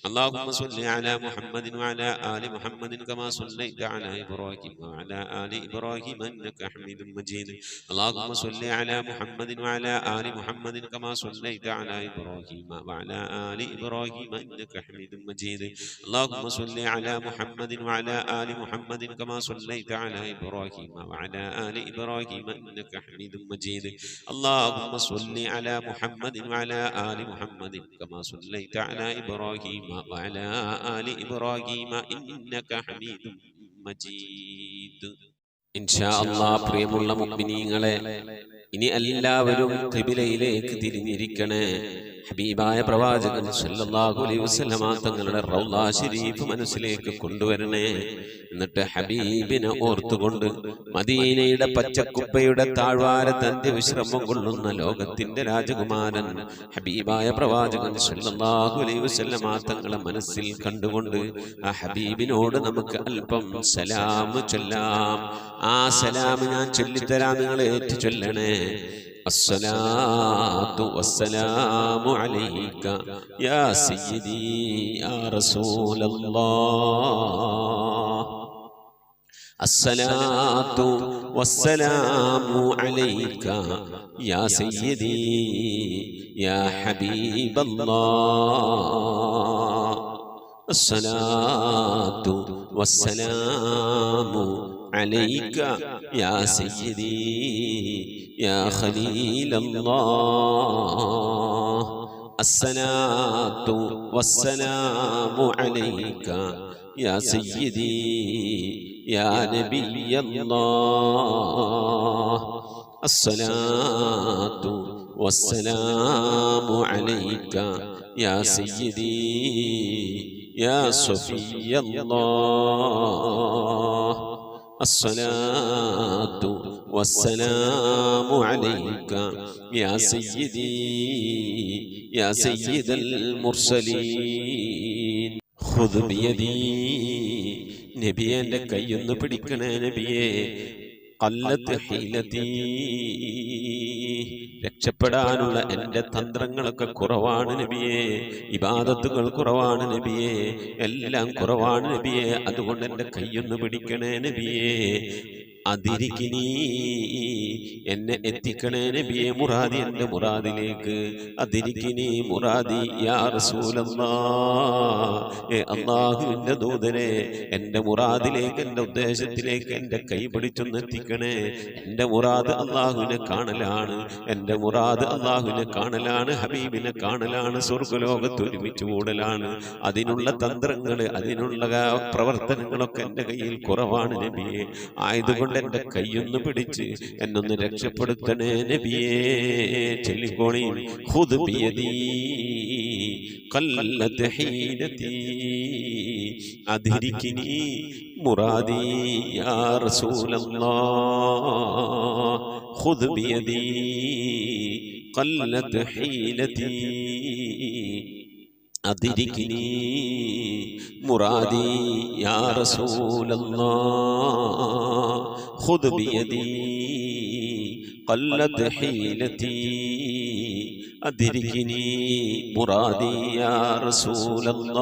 اللهم صل على محمد وعلى آل محمد كما صليت على إبراهيم وعلى آل إبراهيم إنك حميد مجيد اللهم صل على محمد وعلى آل محمد كما صليت على إبراهيم وعلى آل إبراهيم إنك حميد مجيد اللهم صل على محمد وعلى آل محمد كما صليت على إبراهيم وعلى آل إبراهيم إنك حميد مجيد اللهم صل على محمد وعلى آل محمد كما صليت على إبراهيم وعلى آل إبراهيم إنك حميد മജീദ്. ഇൻഷാ അല്ലാഹ് പ്രിയമുള്ള മുഅ്മിനീങ്ങളെ, ഇനി എല്ലാവരും ഖിബിലയിലേക്ക് തിരിഞ്ഞിരിക്കണേ. ഹബീബായ പ്രവാചകൻ സല്ലല്ലാഹു അലൈഹി വസല്ലമ തങ്ങളുടെ റൗള ശരീഫ് മനസ്സിലേക്ക് കൊണ്ടുവരണേ. എന്നിട്ട് ഹബീബിനെ ഓർത്തുകൊണ്ട് മദീനയുടെ പച്ചക്കുപ്പയുടെ താഴ്വാരത്ത് അന്ത്യവിശ്രമം കൊള്ളുന്ന ലോകത്തിന്റെ രാജകുമാരൻ ഹബീബായ പ്രവാചകൻ സല്ലല്ലാഹു അലൈഹി വസല്ലമ തങ്ങളെ മനസ്സിൽ കണ്ടുകൊണ്ട് ആ ഹബീബിനോട് നമുക്ക് അല്പം സലാം ചൊല്ലാം. ആ സലാം ഞാൻ ചൊല്ലിത്തരാം, നിങ്ങൾ ഏറ്റു ചൊല്ലണേ. الصلاة والسلام عليك يا سيدي يا رسول الله الصلاة والسلام عليك يا سيدي يا حبيب الله الصلاة والسلام عليك يا سيدي يا خليل الله الصلاة والسلام عليك يا سيدي يا نبي الله الصلاة والسلام عليك يا سيدي يا صفي الله الصلاة والسلام عليك يا سيدي يا سيد المرسلين خذ بيدي നബിയെ എൻ്റെ കൈയൊന്ന് പിടിക്കണേ നബിയെ. ഖല്ലത്ത് ഹീലതീ, രക്ഷപ്പെടാനുള്ള എൻ്റെ തന്ത്രങ്ങളൊക്കെ കുറവാണ് നബിയെ, ഇബാദത്തുകൾ കുറവാണ് നബിയെ, എല്ലാം കുറവാണ് നബിയെ. അതുകൊണ്ട് എൻ്റെ കൈയൊന്ന് പിടിക്കണേ നബിയെ. അതിരിക്കിനി, എന്നെ എത്തിക്കണേ നബിയെ മുറാദി, എൻ്റെ മുറാദിലേക്ക്. അതിരിക്കിനി മുറാദി യാ റസൂലല്ലാഹ്, അല്ലാഹുവിൻ്റെ ദൂതനെ എൻ്റെ മുറാദിലേക്ക്, എൻ്റെ ഉദ്ദേശത്തിലേക്ക് എൻ്റെ കൈ പിടിച്ചൊന്ന് എത്തിക്കണേ. എൻ്റെ മുറാദ് അല്ലാഹുവിനെ കാണലാണ്, എൻ്റെ മുറാദ് അല്ലാഹുവിനെ കാണലാണ്, ഹബീബിനെ കാണലാണ്, സ്വർഗ്ഗലോകത്ത് ഒരുമിച്ച് കൂടലാണ്. അതിനുള്ള തന്ത്രങ്ങൾ, അതിനുള്ള പ്രവർത്തനങ്ങളൊക്കെ എൻ്റെ കയ്യിൽ കുറവാണ് നബിയെ. ആയതുകൊണ്ട് എൻ്റെ കൈയൊന്ന് പിടിച്ച് എന്നൊന്ന് രക്ഷപ്പെടുത്തണേ നബിയേ. ചൊല്ലിക്കോണി. ഖുദ് ബിയദീ ഖല്ലത്ത് ഹീലതീ അദ്രികിനി മുറാദി യാ റസൂലല്ലാഹ്. ഖുദ് ബിയദീ ഖല്ലത്ത് ഹീലതീ അദ്രികിനി മുറാദി യാ റസൂലല്ലാഹ്. ഖുദ് ബിയദീ ഖല്ലത്ത് ഹീലതീ അദ്രികിനി മുറാദി യാ റസൂലല്ലാഹ്.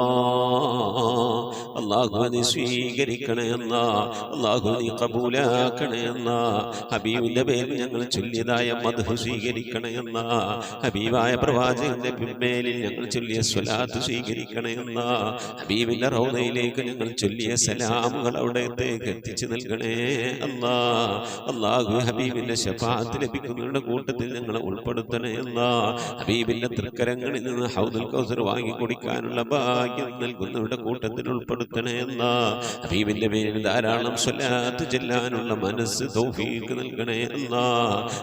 അല്ലാഹു നീ സ്വീകരിക്കണേ അല്ലാഹ്, അല്ലാഹു നീ ഖബൂലാക്കണേ അല്ലാഹ്. ഹബീബിന്റെ പേരിൽ ഞങ്ങൾ ചൊല്ലിയതായ മദ്ഹ് സ്വീകരിക്കണേ അല്ലാഹ്. ഹബീബായ പ്രവാചകന്റെ പിൻമേലിൽ ഞങ്ങൾ ചൊല്ലിയ സ്വലാത്ത് സ്വീകരിക്കണേ അല്ലാഹ്. ഹബീബിന്റെ റൗദയിലേക്ക് ഞങ്ങൾ ചൊല്ലിയ സലാമുകൾ അവിടത്തേക്ക് എത്തിച്ചു നൽകണേ അല്ലാഹ്. അല്ലാഹു ഹബീബിന്റെ ശഫാഅത്ത് ലഭിക്കുന്നവരുടെ കൂട്ടത്തിൽ ഞങ്ങളെ ഉൾപ്പെടുത്തണേ അല്ലാഹ്. ഹബീബിന്റെ തൃക്കരങ്ങളിൽ നിന്ന് ഹൗദുൽ കൗസർ വാങ്ങി കുടിക്കാനുള്ള ഭാഗ്യം നൽകുന്നവരുടെ കൂട്ടത്തിൽ ഉൾപ്പെടുത്തണേ കൊടുക്കണേ അല്ലാ. ഹബീബിന്റെ പേരിൽ ധാരാളം സ്വലാത്ത് ചെല്ലാനുള്ള മനസ്സ് തൗഫീഖ് നൽകണേ അല്ലാ.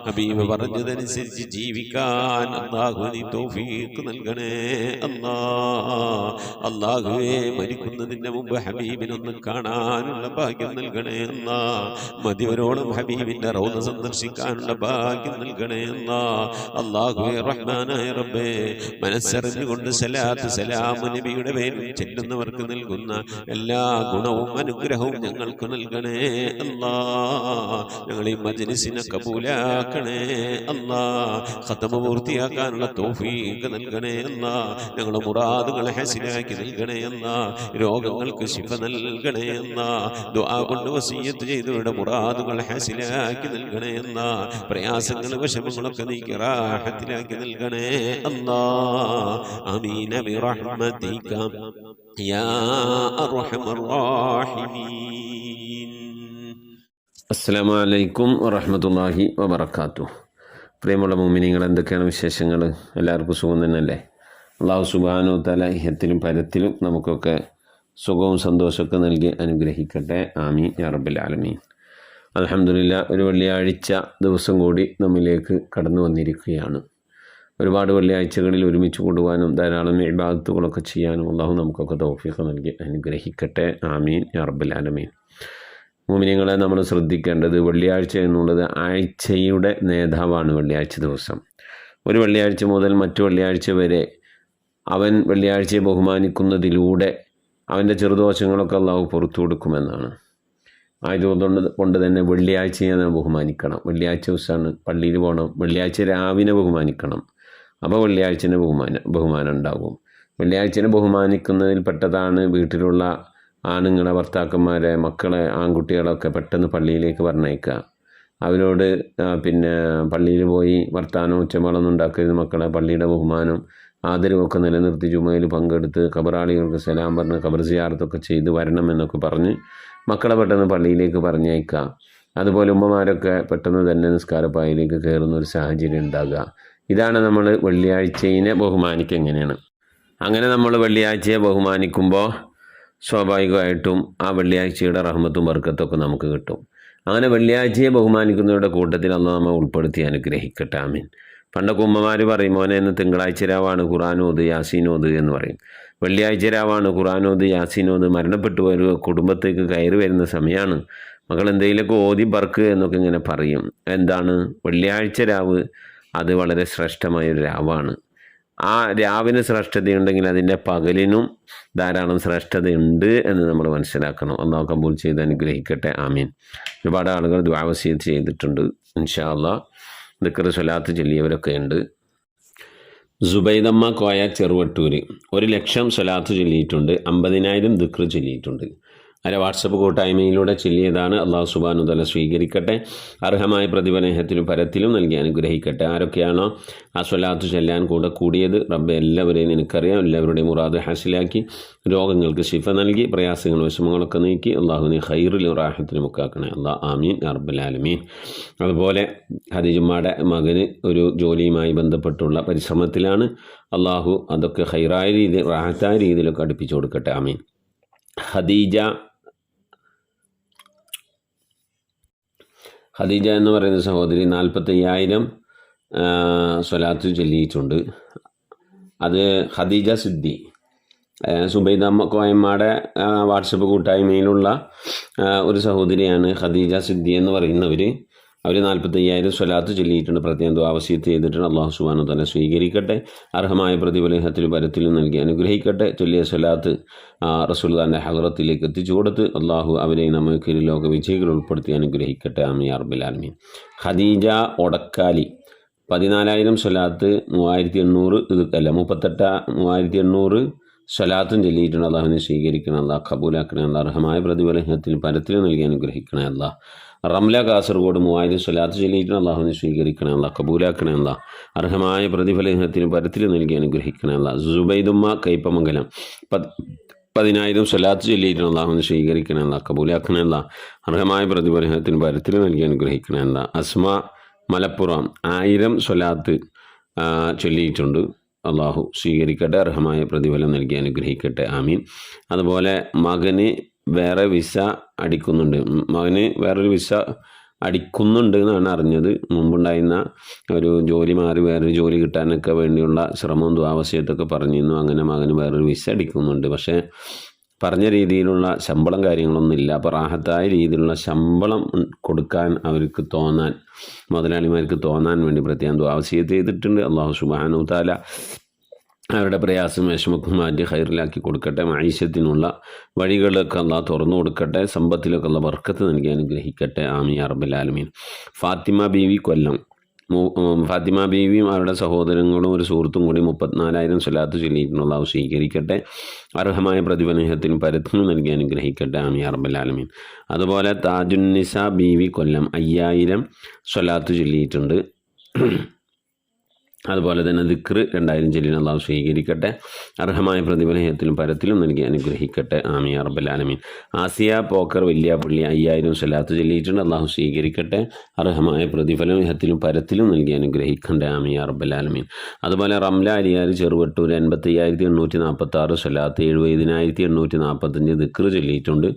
ഹബീബ് പറഞ്ഞതനുസരിച്ച് ജീവിക്കാൻ അല്ലാഹു നീ തൗഫീഖ് നൽകണേ അല്ലാ. അല്ലാഹുവേ, മരിക്കുന്നതിന്റെ മുമ്പ് ഹബീബിനൊന്ന് കാണാനുള്ള ഭാഗ്യം നൽകണേ അല്ലാ. മതിവരോളം ഹബീബിന്റെ റൗള സന്ദർശിക്കാനുള്ള ഭാഗ്യം നൽകണേ അല്ലാ. അല്ലാഹുവേ റഹ്മാനായ റബ്ബേ, മനസ്സറിഞ്ഞുകൊണ്ട് സലാത്ത് സലാം നബിയുടെ പേരിൽ ചെല്ലുന്നവർക്ക് നൽകുന്ന എല്ലാ ഗുണവും അനുഗ്രഹവും ഞങ്ങൾക്ക് നൽകണേ അല്ലാ. ഞങ്ങൾ ഈ മജ്‌ലിസിനെ കബൂലാക്കണേ അല്ലാ. ഖത്മ പൂർത്തിയാക്കാനുള്ള തൗഫീഖ് നൽകണേ അല്ലാ. ഞങ്ങളുടെ മുറാദുകളെ ഹസിലാക്കി നൽകണേ അല്ലാ. രോഗങ്ങൾക്ക് ശിഫ നൽകണേ അല്ലാ. ദുആ കൊണ്ട് വസിയ്യത്ത് ചെയ്തവരുടെ മുറാദുകൾ ഹസിലാക്കി നൽകണേ അല്ലാ. പ്രയാസങ്ങൾ വിഷമങ്ങളൊക്കെ നീക്കി റാഹത്തിലാക്കി നൽകണേ അല്ലാ. ആമീൻ ബിറഹ്മതിക യാ അർഹമർ റഹീമീൻ. അസ്സലാമു അലൈക്കും വറഹ്മത്തുള്ളാഹി വബറകാതുഹു. പ്രിയമുള്ള മുഅ്മിനീങ്ങൾ, എന്തൊക്കെയാണ് വിശേഷങ്ങൾ? എല്ലാവർക്കും സുഖം തന്നെയല്ലേ? അല്ലാഹു സുബ്ഹാനഹു വ തആല ഇഹത്തിലും പരത്തിലും നമുക്കൊക്കെ സുഖവും സന്തോഷമൊക്കെ നൽകി അനുഗ്രഹിക്കട്ടെ. ആമീൻ യാ റബ്ബൽ ആലമീൻ. അൽഹംദുലില്ലാഹ്, ഒരു വെള്ളിയാഴ്ച ദിവസം കൂടി നമ്മിലേക്ക് കടന്നു വന്നിരിക്കുകയാണ്. ഒരുപാട് വെള്ളിയാഴ്ചകളിൽ ഒരുമിച്ച് കൂടുവാനും ധാരാളം ഇബാദത്തുകളൊക്കെ ചെയ്യാനും അല്ലാഹു നമുക്കൊക്കെ തൗഫീഖ് നൽകി അനുഗ്രഹിക്കട്ടെ. ആമീൻ യാ റബ്ബൽ ആലമീൻ. മുഅ്മിനീങ്ങളെ, നമ്മൾ ശ്രദ്ധിക്കേണ്ടത്, വെള്ളിയാഴ്ച എന്നുള്ളത് ആഴ്ചയുടെ നേതാവാണ്. വെള്ളിയാഴ്ച ദിവസം, ഒരു വെള്ളിയാഴ്ച മുതൽ മറ്റു വെള്ളിയാഴ്ച വരെ അവൻ വെള്ളിയാഴ്ചയെ ബഹുമാനിക്കുന്നതിലൂടെ അവൻ്റെ ചെറുദോഷങ്ങളൊക്കെ അല്ലാഹു പുറത്തു കൊടുക്കുമെന്നാണ്. ആയതുകൊണ്ട് തന്നെ വെള്ളിയാഴ്ചയെ നാം ബഹുമാനിക്കണം. വെള്ളിയാഴ്ച ദിവസമാണ് പള്ളിയിൽ പോകണം. വെള്ളിയാഴ്ച രാവിനെ ബഹുമാനിക്കണം. അപ്പോൾ വെള്ളിയാഴ്ചന് ബഹുമാനം ഉണ്ടാകും. വെള്ളിയാഴ്ചനെ ബഹുമാനിക്കുന്നതിൽ പെട്ടതാണ് വീട്ടിലുള്ള ആണുങ്ങളെ, ഭർത്താക്കന്മാരെ, മക്കളെ, ആൺകുട്ടികളൊക്കെ പെട്ടെന്ന് പള്ളിയിലേക്ക് പറഞ്ഞയക്കുക. അവരോട് പള്ളിയിൽ പോയി വർത്താനവും ഉച്ചമളൊന്നും ഉണ്ടാക്കരുത് മക്കളെ. പള്ളിയുടെ ബഹുമാനം ആദരവൊക്കെ നിലനിർത്തി ജുമയിൽ പങ്കെടുത്ത് ഖബറാളികൾക്ക് സലാം പറഞ്ഞ് ഖബർ സിയാറത്തൊക്കെ ചെയ്ത് വരണം എന്നൊക്കെ പറഞ്ഞ് മക്കളെ പെട്ടെന്ന് പള്ളിയിലേക്ക് പറഞ്ഞയക്കുക. അതുപോലെ ഉമ്മമാരൊക്കെ പെട്ടെന്ന് തന്നെ നിസ്കാരപ്പായിലേക്ക് കയറുന്ന ഒരു സാഹചര്യം ഉണ്ടാകുക. ഇതാണ് നമ്മൾ വെള്ളിയാഴ്ചയെ ബഹുമാനിക്കുക. എങ്ങനെയാണ് അങ്ങനെ നമ്മൾ വെള്ളിയാഴ്ചയെ ബഹുമാനിക്കുമ്പോൾ സ്വാഭാവികമായിട്ടും ആ വെള്ളിയാഴ്ചയുടെ റഹ്മത്തും ബർക്കത്തൊക്കെ നമുക്ക് കിട്ടും. അങ്ങനെ വെള്ളിയാഴ്ചയെ ബഹുമാനിക്കുന്നവരുടെ കൂട്ടത്തിൽ അല്ലാഹു നമ്മെ ഉൾപ്പെടുത്തി അനുഗ്രഹിക്കട്ടെ. ആമീൻ. പണ്ടൊക്കെ ഉമ്മമാർ പറയും, മോനെ ഇന്ന് തിങ്കളാഴ്ച രാവാണ്, ഖുർആനോദ് യാസീനോദ് എന്ന് പറയും. വെള്ളിയാഴ്ച രാവാണ്, ഖുർആനോദ് യാസീനോദ്, മരണപ്പെട്ടു ഒരു കുടുംബത്തേക്ക് കയറി വരുന്ന സമയമാണ്, മകൾ എന്തെങ്കിലുമൊക്കെ ഓതി ബർക്ക് എന്നൊക്കെ ഇങ്ങനെ പറയും. എന്താണ് വെള്ളിയാഴ്ച രാവ്? അത് വളരെ ശ്രേഷ്ഠമായൊരു രാവാണ്. ആ രാവിന് ശ്രേഷ്ഠതയുണ്ടെങ്കിൽ അതിൻ്റെ പകലിനും ധാരാളം ശ്രേഷ്ഠതയുണ്ട് എന്ന് നമ്മൾ മനസ്സിലാക്കണം. അല്ലാഹു കബൂൽ ചെയ്ത് അനുഗ്രഹിക്കട്ടെ. ആമീൻ. ഒരുപാട് ആളുകൾ ദുആ വസിയത്ത് ചെയ്തിട്ടുണ്ട്. ഇൻഷാ അല്ലാഹ് ദിക്ർ സ്വലാത്ത് ചൊല്ലിയവരൊക്കെ ഉണ്ട്. സുബൈദമ്മ കോയ ചെറുവട്ടൂർ 1,00,000 സ്വലാത്ത് ചൊല്ലിയിട്ടുണ്ട്. 50,000 ദിക്ർ ചൊല്ലിയിട്ടുണ്ട്. അതിൻ്റെ വാട്സപ്പ് കൂട്ടായ്മയിലൂടെ ചൊല്ലിയതാണ്. അല്ലാഹു സുബ്ഹാനഹു വ തആല സ്വീകരിക്കട്ടെ. അർഹമായ പ്രതിഫലത്തിലും പരത്തിലും നൽകി അനുഗ്രഹിക്കട്ടെ. ആരൊക്കെയാണോ ആ സ്വലാത്ത് ചൊല്ലാൻ കൂടിയത്, റബ്ബെ എല്ലാവരെയും എനിക്കറിയാം. എല്ലാവരുടെയും മുറാദ് ഹാസിലാക്കി രോഗങ്ങൾക്ക് ശിഫ നൽകി പ്രയാസങ്ങൾ വിഷമങ്ങളൊക്കെ നീക്കി അല്ലാഹു നീ ഖൈറിലും റാഹത്തിലും മുക്കാക്കണേ അല്ലാഹ്. ആമീൻ യാ റബ്ബൽ ആലമീൻ. അതുപോലെ ഹദീജുമ്മയുടെ മകന് ഒരു ജോലിയുമായി ബന്ധപ്പെട്ടുള്ള പരിശ്രമത്തിലാണ്. അല്ലാഹു അതൊക്കെ ഖൈറായ രീതിയിൽ റാഹത്തായ രീതിയിലൊക്കെ അടുപ്പിച്ചു കൊടുക്കട്ടെ. ആമീൻ. ഖദീജ എന്ന് പറയുന്ന സഹോദരി 45,000 സ്വലാത്ത് ചൊല്ലിയിട്ടുണ്ട്. അത് ഖദീജ സിദ്ദി സുബൈദ കോയമ്മയുടെ വാട്സപ്പ് കൂട്ടായ്മയിലുള്ള ഒരു സഹോദരിയാണ് ഖദീജ സിദ്ദി എന്ന് പറയുന്നവർ. അവർ 45,000 സ്വലാത്ത് ചൊല്ലിയിട്ടുണ്ട്. പ്രത്യേകം ദുആ വസിയത്ത് ചെയ്തിട്ടുണ്ട്. അല്ലാഹു സുബ്ഹാനഹു വ തആല സ്വീകരിക്കട്ടെ. അർഹമായ പ്രതിഫലത്തിലും പരത്തിലും നൽകി അനുഗ്രഹിക്കട്ടെ. ചൊല്ലിയ സ്വലാത്ത് റസൂലുള്ളാഹിന്റെ ഹദ്റത്തിലേക്ക് എത്തിച്ചു കൊടുത്ത് അല്ലാഹു അവരെ നമുക്ക് ലോക വിജയികൾ ഉൾപ്പെടുത്തി അനുഗ്രഹിക്കട്ടെ. ആമീൻ യാ റബ്ബൽ ആലമീൻ. ഖദീജ ഒടക്കാലി 14,000 സ്വലാത്ത് 38,000 സ്വലാത്തും ചൊല്ലിയിട്ടുണ്ട്. അല്ലാഹുവിനെ സ്വീകരിക്കണം. അല്ലാഹ് കബൂലാക്കണേ. അല്ലാഹ് അർഹമായ പ്രതിഫലത്തിലും പരത്തിലും നൽകി അനുഗ്രഹിക്കണേ. അല്ലാഹ്. റംല കാസർഗോഡ് 3,000 സ്വലാത്ത് ചൊല്ലിയിട്ടുണ്ട്. അല്ലാഹുവിനെ സ്വീകരിക്കണേ. അല്ലാഹ് കബൂലാക്കണേ. അല്ലാഹ് അർഹമായ പ്രതിഫലത്തിലും പരത്തിലും നൽകി അനുഗ്രഹിക്കണേ. അല്ലാഹ്. സുബൈദുമ്മ കൈപ്പമംഗലം 10,000 സ്വലാത്ത് ചൊല്ലിയിട്ടുണ്ട്. അല്ലാഹുവിനെ സ്വീകരിക്കണേ. അല്ലാഹ് കബൂലാക്കണേ. അല്ലാഹ് അർഹമായ പ്രതിഫലത്തിലും പരത്തിലും നൽകി അനുഗ്രഹിക്കണേ. അല്ലാഹ്. അസ്മ മലപ്പുറം 1000 സ്വലാത്ത് ചൊല്ലിയിട്ടുണ്ട്. അള്ളാഹു സ്വീകരിക്കട്ടെ, അർഹമായ പ്രതിഫലം നൽകി അനുഗ്രഹിക്കട്ടെ. ആമീൻ. അതുപോലെ മകന് വേറെ വിസ അടിക്കുന്നുണ്ട്, മകന് വേറൊരു വിസ അടിക്കുന്നുണ്ട് എന്നാണ് അറിഞ്ഞത്. മുമ്പുണ്ടായിരുന്ന ഒരു ജോലി മാറി വേറൊരു ജോലി കിട്ടാനൊക്കെ വേണ്ടിയുള്ള ശ്രമവും ദുആവസിയത്തൊക്കെ പറഞ്ഞിരുന്നു. അങ്ങനെ മകന് വേറൊരു വിസ അടിക്കുന്നുണ്ട്. പക്ഷേ പറഞ്ഞ രീതിയിലുള്ള ശമ്പളം കാര്യങ്ങളൊന്നും ഇല്ല. അപ്പോൾ റാഹത്തായ രീതിയിലുള്ള ശമ്പളം കൊടുക്കാൻ അവർക്ക് തോന്നാൻ, മുതലാളിമാർക്ക് തോന്നാൻ വേണ്ടി പ്രത്യേകം ദുആവസിയത്ത് ചെയ്തിട്ടുണ്ട്. അല്ലാഹു സുബ്ഹാനഹു വ തആല അവരുടെ പ്രയാസം വിഷമൊക്കെ മാറ്റി ഖൈറിലാക്കി കൊടുക്കട്ടെ. മഈശത്തിനുള്ള വഴികളൊക്കെ അള്ളാഹ് തുറന്നു കൊടുക്കട്ടെ. സമ്പത്തിലൊക്കെ അള്ളാഹ് ബർക്കത്ത് നൽകി അനുഗ്രഹിക്കട്ടെ. ആമീൻ യാ റബ്ബൽ ആലമീൻ. ഫാത്തിമ ബീവി കൊല്ലം. ഫാത്തിമ ബീവിയും അവരുടെ സഹോദരങ്ങളും ഒരു സുഹൃത്തും കൂടി 34,000 സ്വലാത്ത് ചൊല്ലിയിട്ടുണ്ട്. അള്ളാഹു സ്വീകരിക്കട്ടെ, അർഹമായ പ്രതിഫലത്തിനും പരത്തിനും നൽകി അനുഗ്രഹിക്കട്ടെ. ആമീൻ യാ റബ്ബൽ ആലമീൻ. അതുപോലെ താജുന്നിസ ബീവി കൊല്ലം 5000 സ്വലാത്ത് ചൊല്ലിയിട്ടുണ്ട്. അതുപോലെ തന്നെ ദിക്ർ 2000 ചൊല്ലിന് അള്ളാഹു സ്വീകരിക്കട്ടെ, അർഹമായ പ്രതിഫലത്തിലും പരത്തിലും നൽകി അനുഗ്രഹിക്കട്ടെ. ആമീൻ യാ റബ്ബൽ ആലമീൻ. ആസിയ പോക്കർ വലിയാപ്പള്ളി 5000 സ്വലാത്ത് ചൊല്ലിയിട്ടുണ്ട്. അള്ളാഹു സ്വീകരിക്കട്ടെ, അർഹമായ പ്രതിഫലത്തിലും പരത്തിലും നൽകി അനുഗ്രഹിക്കട്ടെ. ആമീൻ യാ റബ്ബൽ ആലമീൻ. അതുപോലെ റംല അലിയാർ ചെറുവട്ടൂർ 85,846 സ്വലാത്ത്, 70,845 ദിക്ർ ചൊല്ലിയിട്ടുണ്ട്.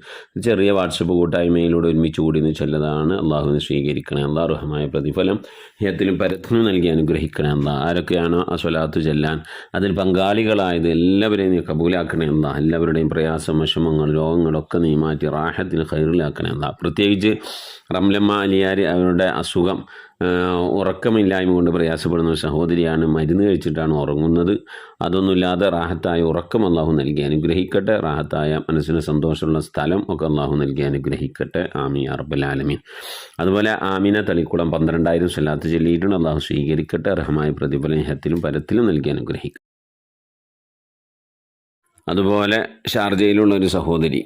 ചെറിയ വാട്സപ്പ് കൂട്ടായ്മയിലൂടെ ഒരുമിച്ച് കൂടി ചൊല്ലതാണ്. അള്ളാഹുവിനെ സ്വീകരിക്കണേ അള്ളാഹ്, അർഹമായ പ്രതിഫലം ഹിയത്തിലും പരത്തിലും നൽകി അനുഗ്രഹിക്കണേ അള്ളാഹ്. ആരൊക്കെയാണോ ആ സ്വലാത്ത് ചെല്ലാൻ അതിൽ പങ്കാളികളായത് എല്ലാവരെയും നീ കബൂലാക്കണേ അള്ളാഹ്. എല്ലാവരുടെയും പ്രയാസം, വിഷമങ്ങൾ, രോഗങ്ങളൊക്കെ നീ മാറ്റി റാഹത്തിന് ഖൈറിലാക്കണേ അള്ളാഹ്. പ്രത്യേകിച്ച് റംലമ്മ അലിയാർ അവരുടെ അസുഖം ഉറക്കമില്ലായ്മ കൊണ്ട് പ്രയാസപ്പെടുന്ന ഒരു സഹോദരിയാണ്. മരുന്ന് കഴിച്ചിട്ടാണ് ഉറങ്ങുന്നത്. അതൊന്നുമില്ലാതെ റാഹത്തായ ഉറക്കം അള്ളാഹു നൽകി അനുഗ്രഹിക്കട്ടെ. റാഹത്തായ മനസ്സിന് സന്തോഷമുള്ള സ്ഥലം ഒക്കെ അള്ളാഹു നൽകി അനുഗ്രഹിക്കട്ടെ. ആമീൻ യാ റബ്ബൽ ആലമീൻ. അതുപോലെ ആമിന തളിക്കുളം 12,000 സ്വലാത്ത് ചൊല്ലിയിട്ടുണ്ട്. അള്ളാഹു സ്വീകരിക്കട്ടെ, അർഹമായ പ്രതിഫലം ഹത്തിലും പരത്തിലും നൽകി അനുഗ്രഹിക്കട്ടെ. അതുപോലെ ഷാർജയിലുള്ള ഒരു സഹോദരി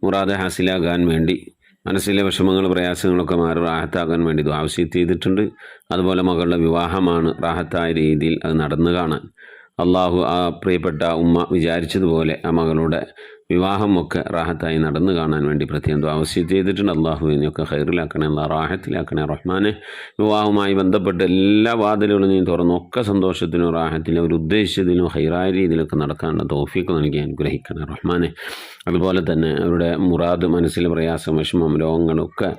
മുറാദ് ഹാസിലാകാൻ വേണ്ടി, മനസ്സിലെ വിഷമങ്ങൾ പ്രയാസങ്ങളൊക്കെ മാറി റാഹത്താകാൻ വേണ്ടി ദുആവസിയത്ത് ചെയ്തിട്ടുണ്ട്. അതുപോലെ മകളുടെ വിവാഹമാണ്, റാഹത്തായ രീതിയിൽ അത് നടന്നു കാണാൻ അള്ളാഹു ആ പ്രിയപ്പെട്ട ഉമ്മ വിചാരിച്ചതുപോലെ ആ മകളുടെ വിവാഹമൊക്കെ റാഹത്തായി നടന്നു കാണാൻ വേണ്ടി പ്രത്യേകം ദുആവസിയത്ത് ചെയ്തിട്ടുണ്ട്. അള്ളാഹുവിനെയൊക്കെ ഖൈറിലാക്കണേ അല്ലാഹ്, റാഹത്തിലാക്കണേ റഹ്മാനെ. വിവാഹവുമായി ബന്ധപ്പെട്ട് എല്ലാ വാതിലുകളും നീ തുറന്നൊക്കെ സന്തോഷത്തിനും റാഹത്തിനും അവർ ഉദ്ദേശിച്ചതിനും ഹൈറായ രീതിയിലൊക്കെ നടക്കാനുള്ള തൗഫീഖ് നൽകി അനുഗ്രഹിക്കണേ റഹ്മാനെ. അതുപോലെ തന്നെ അവരുടെ മുറാദ്, മനസ്സിലെ പ്രയാസം, വിഷമം, രോഗങ്ങളൊക്കെ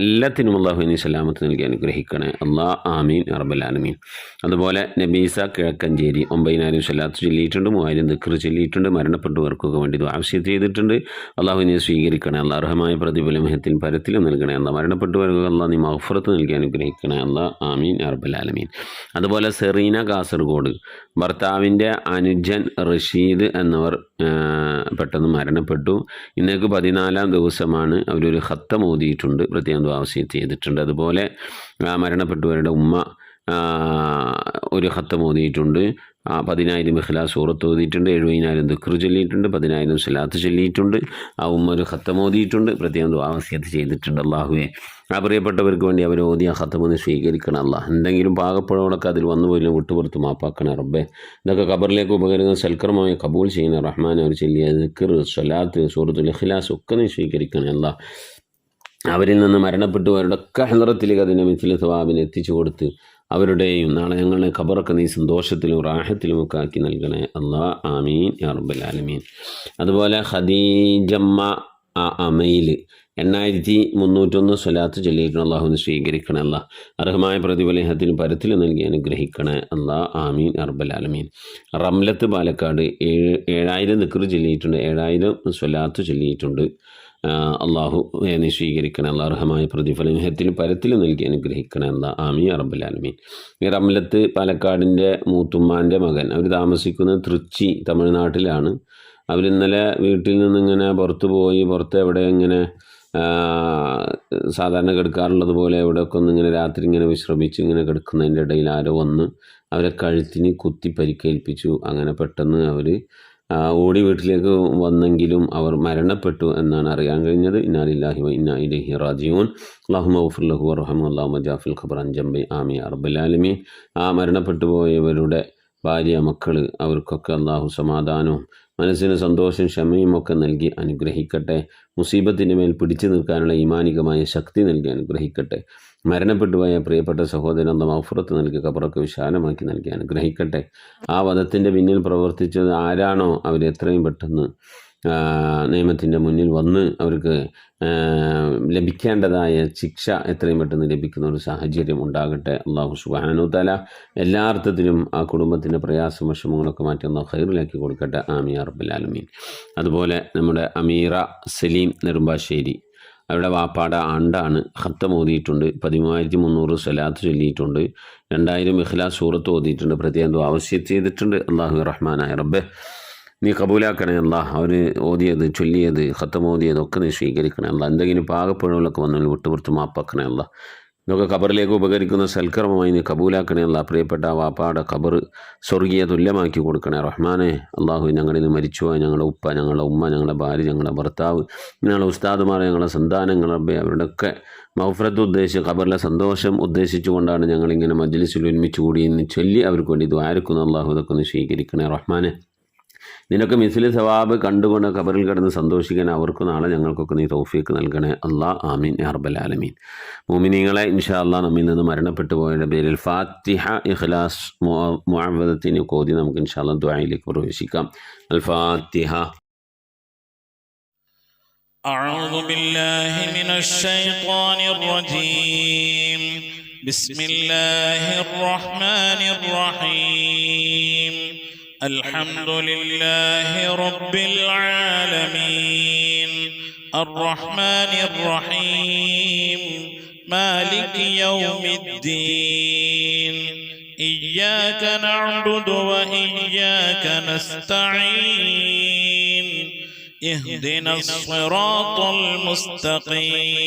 എല്ലാത്തിനും അള്ളാഹുവിനെ സലാമത്ത് നൽകി അനുഗ്രഹിക്കണേ അല്ലാഹ്. ആമീൻ യാ റബ്ബൽ ആലമീൻ. അതുപോലെ നബീസ കിഴക്കഞ്ചേരി 9,000 സ്വലാത്ത് ചൊല്ലിയിട്ടുണ്ട്, 3,000 ദിക്ർ ചൊല്ലിയിട്ടുണ്ട്. മരണപ്പെട്ടവർക്കൊക്കെ വേണ്ടി ദുആവസിയത്ത് ചെയ്തിട്ടുണ്ട്. അള്ളാഹുവിനെ സ്വീകരിക്കണേ അല്ലാഹ്, അർഹമായ പ്രതിഫലം ഹത്തിലും പരത്തിലും നൽകണേ അല്ലാഹ്. മരണപ്പെട്ടവർക്ക് അല്ലാഹ് നീ മഗ്ഫിറത്ത് നൽകി അനുഗ്രഹിക്കണേ അല്ലാഹ്. ആമീൻ യാ റബ്ബൽ ആലമീൻ. അതുപോലെ സെറീന കാസർഗോഡ്, ഭർത്താവിൻ്റെ അനുജൻ റഷീദ് എന്നവർ പെട്ടെന്ന് മരണപ്പെട്ടു. ഇന്നേക്ക് 14-ാം ദിവസമാണ്. അവരൊരു ഖത്തം ഓതിയിട്ടുണ്ട്, പ്രത്യേകം ദുആവസിയത്ത് ചെയ്തിട്ടുണ്ട്. അതുപോലെ മരണപ്പെട്ടവരുടെ ഉമ്മ ഒരു ഖത്തം ഓതിയിട്ടുണ്ട്. 10,000 ഇഖ്ലാസ് സൂറത്ത് ഓതിയിട്ടുണ്ട്, 70,000 ദിക്ർ ചൊല്ലിയിട്ടുണ്ട്, 10,000 സ്വലാത്ത് ചൊല്ലിയിട്ടുണ്ട്. ആ ഉമ്മ ഒരു ഖത്തം ഓതിയിട്ടുണ്ട്, പ്രത്യേകം ദുആവസിയത്ത് ചെയ്തിട്ടുണ്ട്. അള്ളാഹുവേ, ആ പ്രിയപ്പെട്ടവർക്ക് വേണ്ടി അവർ ഓതിയ ഖത്തമൊന്ന് സ്വീകരിക്കണം അല്ലാഹ്. എന്തെങ്കിലും പാകപ്പുഴകളൊക്കെ അതിൽ വന്നു പോയില്ല വിട്ടുപുറത്ത് മാപ്പാക്കണേ റബ്ബേ. ഇതൊക്കെ ഖബറിലേക്ക് ഉപകരിക്കുന്ന സൽക്കർമ്മമായി കബൂൽ ചെയ്യുന്ന റഹ്മാൻ. അവർ ചൊല്ലിയ ദിക്ർ, സ്വലാത്ത്, സൂറത്തുൽ ഇഖ്ലാസ് ഒക്കെ നീ സ്വീകരിക്കണേ അല്ലാഹ്. അവരിൽ നിന്ന് മരണപ്പെട്ടവരുടെയൊക്കെ ഹളറത്തിലേക്ക് അതിനെ മിഥില സവാബിന് എത്തിച്ചു കൊടുത്ത് അവരുടെയും നാളെ ഞങ്ങളുടെ ഖബറൊക്കെ നീ സന്തോഷത്തിലും റാഹത്തിലുമൊക്കെ ആക്കി നൽകണേ അല്ലാഹ്. ആമീൻ യാ റബ്ബൽ ആലമീൻ. അതുപോലെ ഖദീജമ്മ അമയിൽ 8,301 സ്വലാത്ത് ചൊല്ലിയിട്ടുണ്ട്. അള്ളാഹുവിനെ സ്വീകരിക്കണേ അല്ലാഹ്, അർഹമായ പ്രതിഫലത്തിനും പരത്തിലും നൽകി അനുഗ്രഹിക്കണേ അല്ലാഹ്. ആമീൻ യാ റബ്ബൽ ആലമീൻ. റംലത്ത് പാലക്കാട് 7,000 ദിക്ർ ചൊല്ലിയിട്ടുണ്ട്, 7,000 സ്വലാത്ത് ചൊല്ലിയിട്ടുണ്ട്. അള്ളാഹു നീ സ്വീകരിക്കണേ അല്ലാഹ്, അർഹമായ പ്രതിഫലം ഹത്തിലും പരത്തിലും നൽകി അനുഗ്രഹിക്കണേ അല്ലാഹ്. ആമീൻ യാ റബ്ബൽ ആലമീൻ. ഈ റംലത്ത് പാലക്കാടിൻ്റെ മൂത്തുമ്മാൻ്റെ മകൻ, അവർ താമസിക്കുന്നത് തൃച്ചി തമിഴ്നാട്ടിലാണ്. അവരിന്നലെ വീട്ടിൽ നിന്നിങ്ങനെ പുറത്ത് എവിടെ ഇങ്ങനെ സാധാരണ കിടക്കാറുള്ളത് പോലെ എവിടെയൊക്കെ ഒന്നിങ്ങനെ രാത്രി ഇങ്ങനെ വിശ്രമിച്ച് ഇങ്ങനെ കിടക്കുന്നതിൻ്റെ ഇടയിൽ ആരോ വന്ന് അവരെ കഴുത്തിന് കുത്തി പരിക്കേൽപ്പിച്ചു. അങ്ങനെ പെട്ടെന്ന് അവർ ഓടി വീട്ടിലേക്ക് വന്നെങ്കിലും അവർ മരണപ്പെട്ടു എന്നാണ് അറിയാൻ കഴിഞ്ഞത്. ഇന്നാ ലില്ലാഹി വ ഇന്നാ ഇലൈഹി റാജിഊൻ. അല്ലാഹുമ്മ ഗ്ഫിർ ലഹു വർഹംഹു അല്ലാഹുമ്മ ജാഫിൽ ഖബർ അൻ ജംബി. ആമീൻ യാ റബ്ബൽ ആലമീൻ. ആ മരണപ്പെട്ടു പോയവരുടെ ഭാര്യ, മക്കൾ, അവർക്കൊക്കെ അല്ലാഹു സമാധാനവും മനസ്സിന് സന്തോഷം ക്ഷമയും ഒക്കെ നൽകി അനുഗ്രഹിക്കട്ടെ. മുസീബത്തിൻ്റെ മേൽ പിടിച്ചു നിൽക്കാനുള്ള ഈമാനികമായ ശക്തി നൽകി അനുഗ്രഹിക്കട്ടെ. മരണപ്പെട്ടുപോയ പ്രിയപ്പെട്ട സഹോദരൻ അല്ലാഹ് മഗ്ഫിറത്ത് നൽകി ഖബറൊക്കെ വിശാലമാക്കി നൽകി അനുഗ്രഹിക്കട്ടെ. ആ വധത്തിൻ്റെ പിന്നിൽ പ്രവർത്തിച്ചത് ആരാണോ അവരെത്രയും പെട്ടെന്ന് നിയമത്തിൻ്റെ മുന്നിൽ വന്ന് അവർക്ക് ലഭിക്കേണ്ടതായ ശിക്ഷ എത്രയും പെട്ടെന്ന് ലഭിക്കുന്ന ഒരു സാഹചര്യം ഉണ്ടാകട്ടെ. അല്ലാഹു സുബ്ഹാനഹു വ തആല എല്ലാ അർത്ഥത്തിലും ആ കുടുംബത്തിൻ്റെ പ്രയാസം വിഷമങ്ങളൊക്കെ മാറ്റി അല്ലാഹു ഖൈറിലാക്കി കൊടുക്കട്ടെ. ആമീൻ യാ റബ്ബൽ ആലമീൻ. അതുപോലെ നമ്മുടെ അമീറ സലീം നെടുമ്പാശ്ശേരി, അവരുടെ വാപ്പാട ആണ്ടാണ്. ഖത്തം ഓതിയിട്ടുണ്ട്, 1300 സ്വലാത്ത് ചൊല്ലിയിട്ടുണ്ട്, 2000 ഇഖ്ലാസ് സൂറത്ത് ഓതിയിട്ടുണ്ട്, പ്രത്യേകം ദുആ വസിയത്ത് ചെയ്തിട്ടുണ്ട്. അല്ലാഹു റഹ്മാനായ റബ്ബേ നീ കബൂലാക്കണേ അല്ലാഹ്. അവർ ഓതിയത് ചൊല്ലിയത് ഖത്തം ഓതിയതൊക്കെ നീ സ്വീകരിക്കണേ അല്ലാഹ്. എന്തെങ്കിലും പാകപ്പിഴവുകളൊക്കെ വന്നാൽ വിട്ടുപുറത്ത് മാപ്പാക്കണേ അല്ലാഹ്. ഇതൊക്കെ ഖബറിലേക്ക് ഉപകരിക്കുന്ന സൽക്കർമ്മമായി നീ കബൂലാക്കണേ അല്ലാഹ്. പ്രിയപ്പെട്ട വാപ്പാടെ ഖബർ സ്വർഗീയ തുല്യമാക്കി കൊടുക്കണേ റഹ്മാനെ. അല്ലാഹു ഞങ്ങളിൽ നിന്ന് മരിച്ചുപോയ ഞങ്ങളുടെ ഉപ്പ, ഞങ്ങളുടെ ഉമ്മ, ഞങ്ങളുടെ ഭാര്യ, ഞങ്ങളുടെ ഭർത്താവ്, ഞങ്ങളുടെ ഉസ്താദുമാർ, ഞങ്ങളുടെ സന്താനങ്ങൾ റബ്ബേ അവരുടെയൊക്കെ മഗ്ഫിറത്ത് ഉദ്ദേശിച്ച് ഖബറിലെ സന്തോഷം ഉദ്ദേശിച്ചുകൊണ്ടാണ് ഞങ്ങളിങ്ങനെ മജ്ലിസിൽ ഒരുമിച്ച് കൂടി ഇന്ന് ചൊല്ലി അവർക്ക് വേണ്ടി ദ്വാരക്കുന്നു. അല്ലാഹു ഇതൊക്കെ ഒന്ന് സ്വീകരിക്കണേ റഹ്മാനെ. നിനക്ക് മിസ്ലി സവാബ് കണ്ടുകൊണ്ട് ഖബറിൽ കിടന്ന് സന്തോഷിക്കാൻ അവർക്ക് നാളെ ഞങ്ങൾക്കൊക്കെ നീ തൗഫീക്ക് നൽകണേ അല്ലാഹ്. ആമീൻ യാ റബ്ബൽ ആലമീൻ. മുഅ്മിനീങ്ങളെ, ഇൻഷാ അല്ലാഹ് നമ്മിൽ നിന്ന് മരണപ്പെട്ടു പോയതിൻ്റെ പേരിൽ ഫാത്തിഹ, ഇഖ്ലാസ്, മുഅവ്വദത്തിന് കോതി നമുക്ക് ഇൻഷാ അല്ലാഹ് ദുആയിലേക്ക് പ്രവേശിക്കാം. അൽ ഫാത്തിഹ. أعوذ بالله من الشيطان الرجيم. بسم الله الرحمن الرحيم. الحمد لله رب العالمين الرحمن الرحيم مالك يوم الدين إياك نعبد وإياك نستعين اهدنا الصراط المستقيم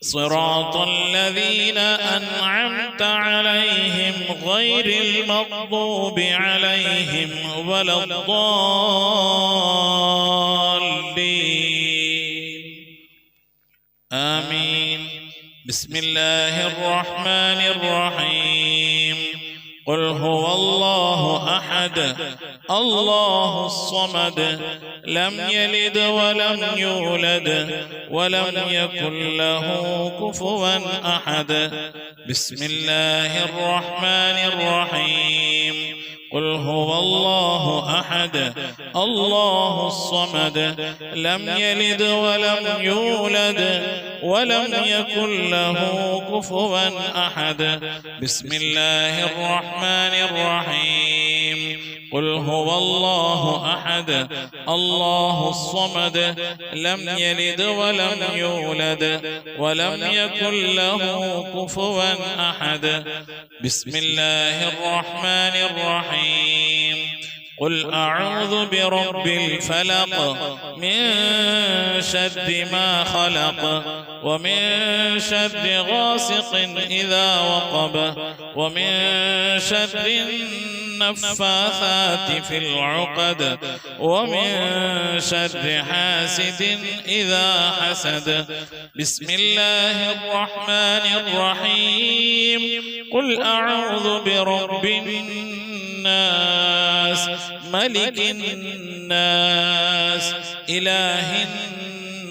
صراط الذين أنعمت عليهم غير المغضوب عليهم ولا الضالين آمين. بسم الله الرحمن الرحيم. قل هو الله أحد الله الصمد لم يلد ولم يولد ولم يكن له كفوا أحد. بسم الله الرحمن الرحيم. قل هو الله أحد الله الصمد لم يلد ولم يولد ولم يكن له كفوا أحد. بسم الله الرحمن الرحيم. قل هو الله أحد الله الصمد لم يلد ولم يولد ولم يكن له كفوا أحد. بسم الله الرحمن الرحيم. قل أعوذ برب الفلق من شر ما خلق ومن شر غاسق إذا وقب ومن شر النفاثات في العقد ومن شر حاسد إذا حسد. بسم الله الرحمن الرحيم. قل أعوذ برب الناس ملك الناس إله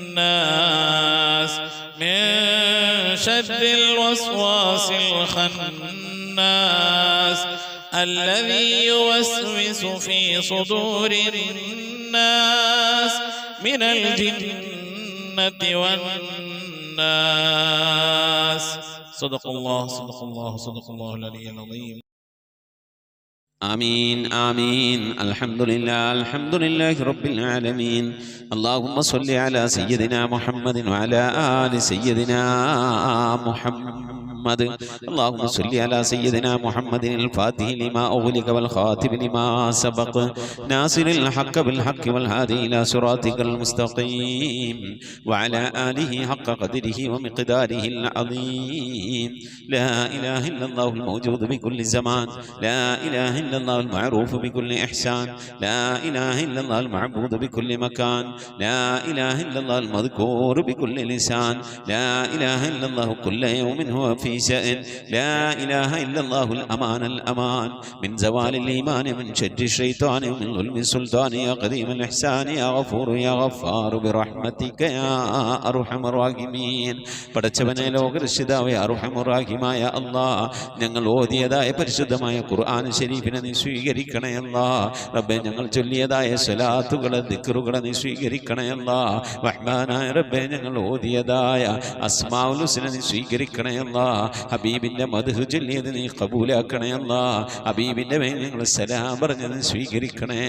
الناس من شر الوسواس الخناس الذي يوسوس في صدور الناس من الجنة والناس. صدق الله صدق الله صدق الله العلي العظيم. آمين آمين. الحمد لله رب العالمين. اللهم صل على سيدنا محمد وعلى آل سيدنا محمد. اللهم صل على سيدنا محمد الفاتح لما أغلق والخاتم لما سبق ناصر الحق بالحق والهادي إلى صراطك المستقيم وعلى آله حق قدره ومقداره العظيم. لا إله إلا الله الموجود بكل زمان، لا إله إلا الله المعروف بكل إحسان، لا إله إلا الله المعبود بكل مكان، لا إله إلا الله المذكور بكل لسان، لا إله إلا الله كل يوم هو في في شأن لا إله إلا الله الأمان الأمان من زوال الإيمان من شر الشيطان من ظلم السلطان يا قديم الإحسان يا غفور يا غفار برحمتك يا أرحم الراحمين പടച്ചവനെ ലോകരക്ഷിതാവേ അർഹമുറാഹിമായ അല്ലാഹ് ഞങ്ങൾ ഓതിയതായ പരിശുദ്ധമായ ഖുർആൻ ശരീഫിനെ നീ സ്വീകരിക്കണേ അല്ലാഹ് റബ്ബേ ഞങ്ങൾ ചൊല്ലിയതായ സ്വലാത്തുകളെ ദിക്റുകളെ നീ സ്വീകരിക്കണേ അല്ലാഹ് റഹ്മാനായ റബ്ബേ ഞങ്ങൾ ഓതിയതായ അസ്മാഉൽ ഹുസ്ന നീ സ്വീകരിക്കണേ അല്ലാഹ് ഹബീബിന്റെ മദ്ഹ് ചൊല്ലിയത് നീ ഖബൂലാക്കണേ അല്ലാഹ് ഹബീബിന്റെ മേൽ ഞങ്ങൾ സലാം പറഞ്ഞത് നീ സ്വീകരിക്കണേ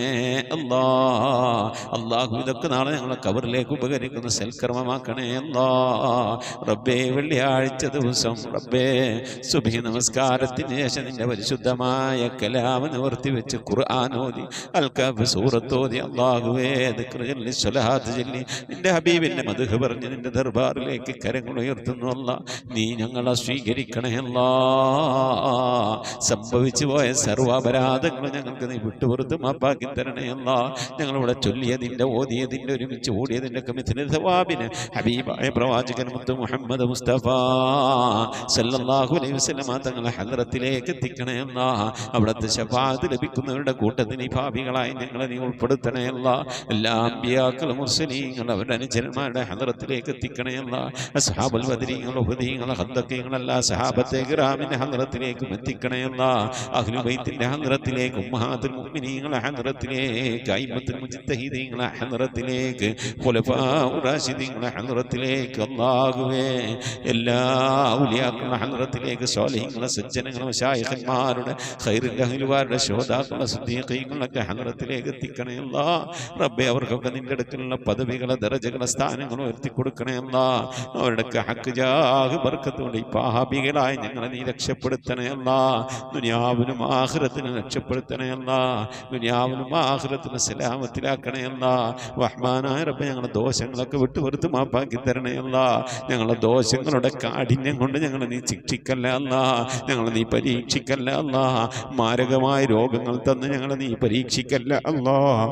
അല്ലാഹ് അല്ലാഹു ഇതൊക്കെ നാളെ ഞങ്ങളെ ഖബറിലേക്ക് ഉപകരിക്കുന്ന സൽക്കർമ്മമാക്കണേ അല്ലാഹ് റബ്ബേ വെള്ളിയാഴ്ച ദിവസം റബ്ബേ സുബ്ഹി നമസ്കാരത്തിന് ശേഷം നിന്റെ പരിശുദ്ധമായ കലാം നിവർത്തി വെച്ച് ഖുർആൻ ഓതി അൽ കഹ്ഫ് സൂറത്ത് ഓതി അല്ലാഹുവേ ദിക്ർ ചൊല്ലി സ്വലാത്ത് ചൊല്ലി നിന്റെ ഹബീബിന്റെ മദ്ഹ് പറഞ്ഞ് നിന്റെ ദർബാറിലേക്ക് കരങ്ങൾ ഉയർത്തുന്നു അല്ലാഹ് നീ ഞങ്ങളെ സ്വീകരിക്കണേ അല്ലാഹ് സംഭവിച്ചു പോയ സർവ്വ അപരാധങ്ങൾ ഞങ്ങൾക്ക് നീ വിട്ടുപുറത്ത് മാപ്പാക്കി തരണേ അല്ലാഹ് ഞങ്ങളിവിടെ ചൊല്ലിയതിന്റെ ഓതിയതിന്റെ ഒരുമിച്ച് ഓടിയതിന്റെ കമിത്തിന് സവാബിന് ഹബീബായ പ്രവാചകൻ മുത്ത് മുഹമ്മദ് മുസ്തഫ സല്ലല്ലാഹു അലൈഹി വസല്ലം തങ്ങളെ ഹദ്റത്തിലേക്ക് എത്തിക്കണേ അല്ലാഹ് അവിടുത്തെ ശഫാഅത്ത് ലഭിക്കുന്നവരുടെ കൂട്ടത്തിൽ ഈ ഭാവികളായി ഞങ്ങളെ നീ ഉൾപ്പെടുത്തണേ അല്ലാഹ് എല്ലാ അമ്പിയാക്കളും മുർസലീങ്ങൾ അവരുടെ അനുചരന്മാരുടെ ഹദ്റത്തിലേക്ക് എത്തിക്കണേ അല്ലാഹ് അസ്ഹാബുൽ ബദരീങ്ങൾ ഉഹദീങ്ങൾ ഖന്ദഖീങ്ങൾ എല്ലാ സഹാബത്തെ കിറാമിന്റെ ഹദ്റത്തിലേക്കും എത്തിക്കണേ അല്ലാഹ് അഹ്ലു ബൈത്തിന്റെ ഹദ്റത്തിലേക്ക് ഉമ്മഹാത്തുൽ മുഅ്മിനീങ്ങളുടെ ഹദ്റത്തിലേക്ക് അയിമ്മത്തുൽ മുജ്തഹിദീങ്ങളുടെ ഹദ്റത്തിലേക്ക് ഖുലഫാഉർ റാഷിദീങ്ങളുടെ ഹദ്റത്തിലേക്ക് അല്ലാഹുവേ എല്ലാ ഔലിയാക്കളുടെ ഹദ്റത്തിലേക്ക് സ്വാലിഹീങ്ങളുടെ സജ്ജനങ്ങളുടെ മശായിഖന്മാരുടെ ഖൈറുൽ അഹ്ലുവാരുടെ ശുഹദാക്കളുടെ സിദ്ദീഖീങ്ങളുടെ ഹദ്റത്തിലേക്ക് എത്തിക്കണേ അല്ലാഹ് റബ്ബേ അവർക്കൊക്കെ നിന്റെ അടുക്കലുള്ള പദവികളെ ദറജകളെ സ്ഥാനങ്ങൾ ഉയർത്തി കൊടുക്കണേ അല്ലാഹ് അവരുടെ ഹക്ക് ജാഹ് ബർക്കത്ത് കൊണ്ട് ഈ പാപികളായി ഞങ്ങളെ നീ രക്ഷപ്പെടുത്തണേ അല്ലാഹ് ദുനിയാവിനും ആഖിറത്തിനും രക്ഷപ്പെടുത്തണേ അല്ലാഹ് ദുനിയാവിനും ആഖിറത്തിനും സലാമത്തിലാക്കണേ അല്ലാഹ് റഹ്മാനായ റബ്ബേ ഞങ്ങളുടെ ദോഷങ്ങളൊക്കെ വിട്ടുപുറത്ത് മാപ്പാക്കി തരണേ അല്ലാഹ് ഞങ്ങളുടെ ദോഷങ്ങളുടെ കാഠിന്യം കൊണ്ട് ഞങ്ങളെ നീ ശിക്ഷിക്കല്ല അല്ലാഹ് ഞങ്ങളെ നീ പരീക്ഷിക്കല്ല അല്ലാഹ് മാരകമായ രോഗങ്ങൾ തന്ന് ഞങ്ങളെ നീ പരീക്ഷിക്കല്ല അല്ലാഹ്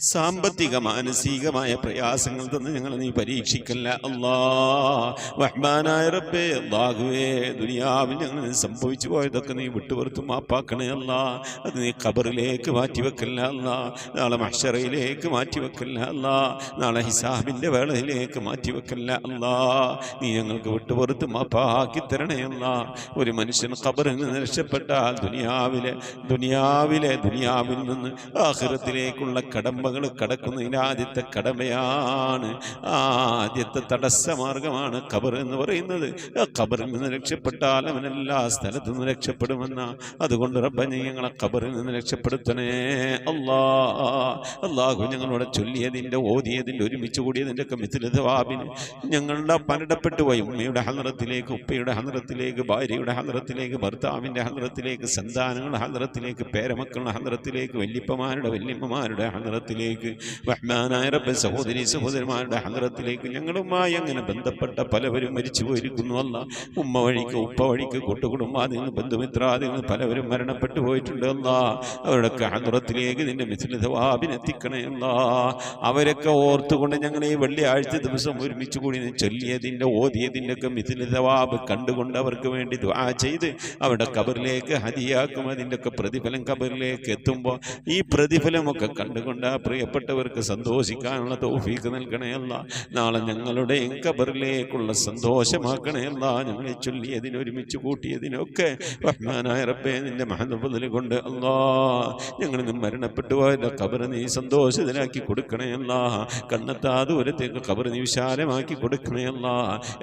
സാമ്പത്തിക മാനസികമായ പ്രയാസങ്ങൾ തന്ന് ഞങ്ങൾ നീ പരീക്ഷിക്കല്ല അല്ലാഹ് റഹ്മാനായ റബ്ബേ അല്ലാഹുവേ ദുനിയാവിൽ ഞങ്ങൾ സംഭവിച്ചു പോയതൊക്കെ നീ വിട്ടുപുറത്ത് മാപ്പാക്കണേ അല്ലാഹ് അത് നീ ഖബറിലേക്ക് മാറ്റിവെക്കല്ല അല്ലാഹ് നാളെ മഹ്ശറയിലേക്ക് മാറ്റിവെക്കല്ല അല്ലാഹ് നാളെ ഹിസാബിൻ്റെ വേളയിലേക്ക് മാറ്റിവെക്കല്ല അല്ലാഹ് നീ ഞങ്ങൾക്ക് വിട്ടുപുറത്ത് മാപ്പാക്കി തരണേ അല്ലാഹ് ഒരു മനുഷ്യൻ ഖബറിൽ നിന്ന് രക്ഷപ്പെട്ടാൽ ദുനിയാവിൽ നിന്ന് ആഖിറത്തിലേക്കുള്ള കടമ്പ കടക്കുന്നതിന് ആദ്യത്തെ കടമയാണ്, ആദ്യത്തെ തടസ്സമാർഗമാണ് ഖബർ എന്ന് പറയുന്നത്. ഖബറിൽ നിന്ന് രക്ഷപ്പെട്ടാൽ അവൻ എല്ലാ സ്ഥലത്തു നിന്ന് രക്ഷപ്പെടുമെന്ന. അതുകൊണ്ട് റബ്ബേ നീ ഞങ്ങളെ ഖബറിൽ നിന്ന് രക്ഷപ്പെടുത്തണേ അല്ലാഹു. ഞങ്ങളോട് ചൊല്ലിയതിൻ്റെ ഓതിയതിൻ്റെ ഒരുമിച്ച് കൂടിയതിൻ്റെ ഒക്കെ മിഥിലവാബിന് ഞങ്ങളുടെ മരണപ്പെട്ടു പോയി ഉമ്മയുടെ ഹദ്റത്തിലേക്ക്, ഉപ്പയുടെ ഹദ്റത്തിലേക്ക്, ഭാര്യയുടെ ഹദ്റത്തിലേക്ക്, ഭർത്താവിൻ്റെ ഹദ്റത്തിലേക്ക്, സന്താനങ്ങളുടെ ഹദ്റത്തിലേക്ക്, പേരമക്കളുടെ ഹദ്റത്തിലേക്ക്, വല്യപ്പമാരുടെ ഹദ്റത്തിലേക്ക്, റഹ്മാനായ റബ്ബേ സഹോദരി സഹോദരന്മാരുടെ ഹദ്റത്തിലേക്ക് ഞങ്ങളുമായി അങ്ങനെ ബന്ധപ്പെട്ട പലവരും മരിച്ചു പോയിരിക്കുന്നു അല്ലാ. ഉമ്മ വഴിക്ക്, ഉപ്പ വഴിക്ക്, കൂട്ടുകുടുംബാദികൾ, ബന്ധുമിത്രാദികൾ പലവരും മരണപ്പെട്ടു പോയിട്ടുണ്ട് അല്ലാ. അവരുടെയൊക്കെ ഹദ്റത്തിലേക്ക് നിന്റെ മിഥില സവാബിനെത്തിക്കണേ അല്ലാ. അവരൊക്കെ ഓർത്തുകൊണ്ട് ഞങ്ങൾ ഈ വെള്ളിയാഴ്ച ദിവസം ഒരുമിച്ച് കൂടി ചൊല്ലിയതിൻ്റെ ഓതിയതിൻ്റെ ഒക്കെ മിഥില സവാബ് കണ്ടുകൊണ്ട് അവർക്ക് വേണ്ടി ദുആ ചെയ്ത് അവരുടെ ഖബറിലേക്ക് ഹദിയാക്കും. അതിൻ്റെ ഒക്കെ പ്രതിഫലം ഖബറിലേക്ക് എത്തുമ്പോൾ ഈ പ്രതിഫലമൊക്കെ കണ്ടുകൊണ്ട് ആ പ്രിയപ്പെട്ടവർക്ക് സന്തോഷിക്കാനുള്ള തൗഫീഖ് നൽകണേ അല്ലാ. നാളെ ഞങ്ങളുടെ ഖബറിലേക്കുള്ള സന്തോഷമാക്കണേ അല്ലാ. ഞങ്ങളെ ചൊല്ലിയതിന് ഒരുമിച്ച് കൂട്ടിയതിനൊക്കെ റഹ്മാനായ റബ്ബേ നിന്റെ മഹദഫൽ കൊണ്ട് അല്ലാ ഞങ്ങൾ മരണപ്പെട്ടു പോയ ഖബർ നീ സന്തോഷത്തിലാക്കി കൊടുക്കണേ അല്ലാ. കണ്ണെത്താ ദൂരത്തേക്ക് ഖബർ നീ വിശാലമാക്കി കൊടുക്കണേ അല്ലാ.